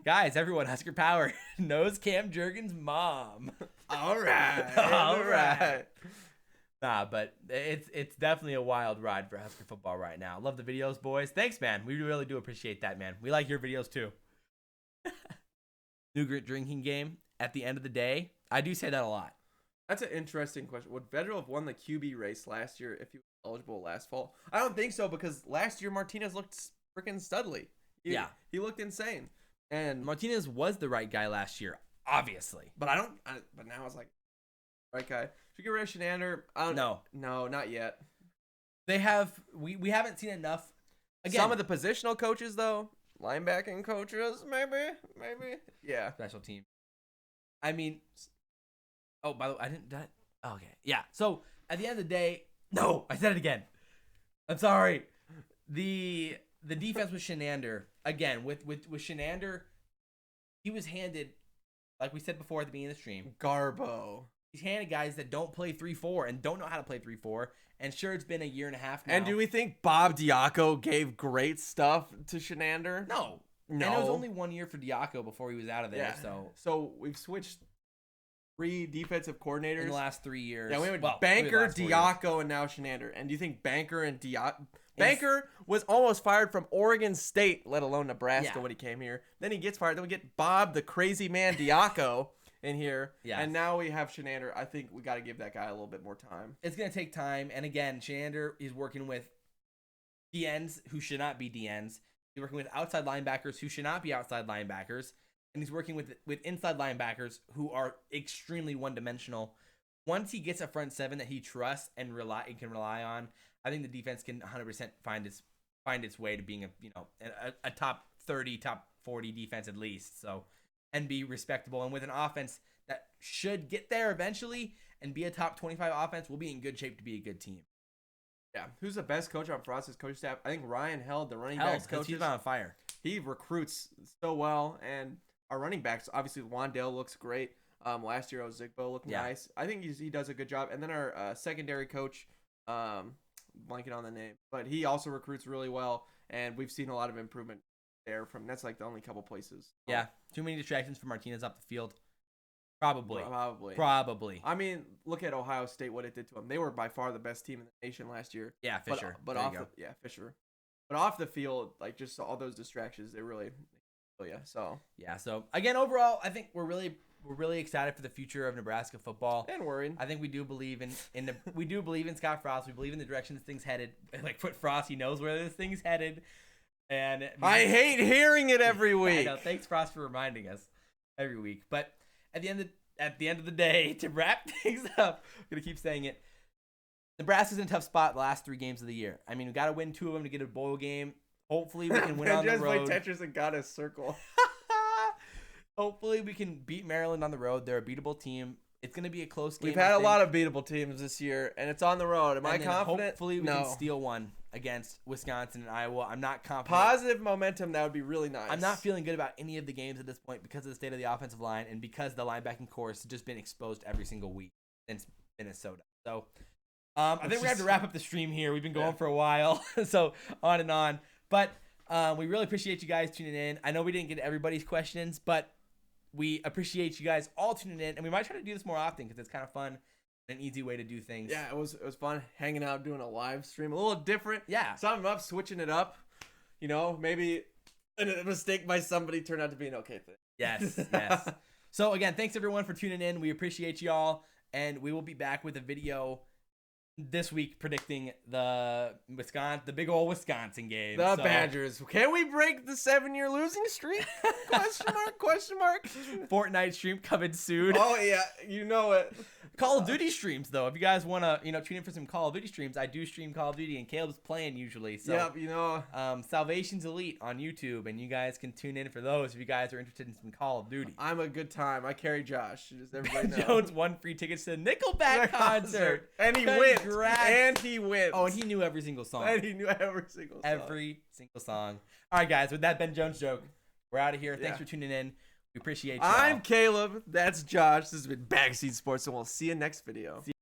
Guys, everyone, Husker Power knows Cam Jurgens' mom. All right. All right. Nah, but it's definitely a wild ride for Husker football right now. Love the videos, boys. Thanks, man. We really do appreciate that, man. We like your videos, too. New grit drinking game at the end of the day. I do say that a lot. That's an interesting question. Would Vedral have won the QB race last year if he was eligible last fall? I don't think so, because last year Martinez looked freaking studly. He looked insane. And Martinez was the right guy last year, obviously. But but now it's like, right guy. Should we get rid of Shenander? No, not yet. They have we haven't seen enough. Again, some of the positional coaches though, linebacking coaches, maybe. Yeah. Special team. I mean, oh, by the way, I didn't. Okay, yeah. So at the end of the day, no, I said it again. I'm sorry. The defense with Shenander again with Shenander, he was handed, like we said before at the beginning of the stream, Garbo. He's handed guys that don't play 3-4 and don't know how to play 3-4. And sure, it's been a year and a half now. And do we think Bob Diaco gave great stuff to Shenander? No. And it was only 1 year for Diaco before he was out of there. Yeah. So we've switched 3 defensive coordinators in the last 3 years. Yeah, we went Banker, Diaco, and now Shenander. And do you think Banker and Diaco? Banker was almost fired from Oregon State, let alone Nebraska when he came here. Then he gets fired. Then we get Bob, the crazy man, Diaco. In here, and now we have Shenander. I think we got to give that guy a little bit more time. It's going to take time, and again, Shenander is working with DNs who should not be DNs. He's working with outside linebackers who should not be outside linebackers, and he's working with inside linebackers who are extremely one-dimensional. Once he gets a front seven that he trusts and can rely on, I think the defense can 100% find its way to being a top 30, top 40 defense at least. So. And be respectable. And with an offense that should get there eventually and be a top 25 offense, we'll be in good shape to be a good team. Yeah. Who's the best coach on Frost's coaching staff? I think Ryan Held, the running backs coach. He's on fire. He recruits so well. And our running backs, obviously, Wan'Dale looks great. Last year, Ozigbo looked nice. I think he does a good job. And then our secondary coach, blanking on the name, but he also recruits really well. And we've seen a lot of improvement there that's like the only couple places. Yeah, too many distractions for Martinez up the field. Probably. I mean, look at Ohio State, what it did to them. They were by far the best team in the nation last year. Yeah, Fisher. But Fisher. But off the field, like just all those distractions, they really. So again, overall, I think we're really excited for the future of Nebraska football. And worried. I think we do believe in Scott Frost. We believe in the direction this thing's headed. Like Foot Frost, he knows where this thing's headed. And I hate hearing it every week. I know. Thanks, Frost, for reminding us every week. But at the end of the day, to wrap things up, I'm gonna keep saying it. Nebraska's in a tough spot the last 3 games of the year. I mean, we got to win 2 of them to get a bowl game. Hopefully, we can win on the road. Just play Tetris and got a circle. Hopefully, we can beat Maryland on the road. They're a beatable team. It's going to be a close game. We've had a lot of beatable teams this year, and it's on the road. Am I confident? Hopefully, we can steal one against Wisconsin and Iowa. I'm not confident. Positive momentum, that would be really nice. I'm not feeling good about any of the games at this point because of the state of the offensive line and because the linebacking core has just been exposed every single week since Minnesota. So I think we're going to have to wrap up the stream here. We've been going for a while, so on and on. But we really appreciate you guys tuning in. I know we didn't get everybody's questions, but we appreciate you guys all tuning in, and we might try to do this more often because it's kind of fun and an easy way to do things. Yeah, it was fun hanging out, doing a live stream, a little different. Yeah, something up, switching it up. Maybe a mistake by somebody turned out to be an okay thing. Yes. So again, thanks everyone for tuning in. We appreciate y'all, and we will be back with a video this week predicting the big old Wisconsin game. The Badgers. Can we break the 7-year losing streak? Question mark. Fortnite stream coming soon. Oh yeah, you know it. Call of Duty streams though. If you guys want to, tune in for some Call of Duty streams, I do stream Call of Duty and Caleb's playing usually. So Salvation's Elite on YouTube, and you guys can tune in for those if you guys are interested in some Call of Duty. I'm a good time. I carry Josh. Just everybody know. Jones won free tickets to the Nickelback concert, and he wins. And he wins. Oh, and he knew every single song. Every single song. All right, guys. With that Ben Jones joke, we're out of here. Thanks for tuning in. We appreciate you. I'm Caleb. That's Josh. This has been Backseat Sports, and we'll see you next video.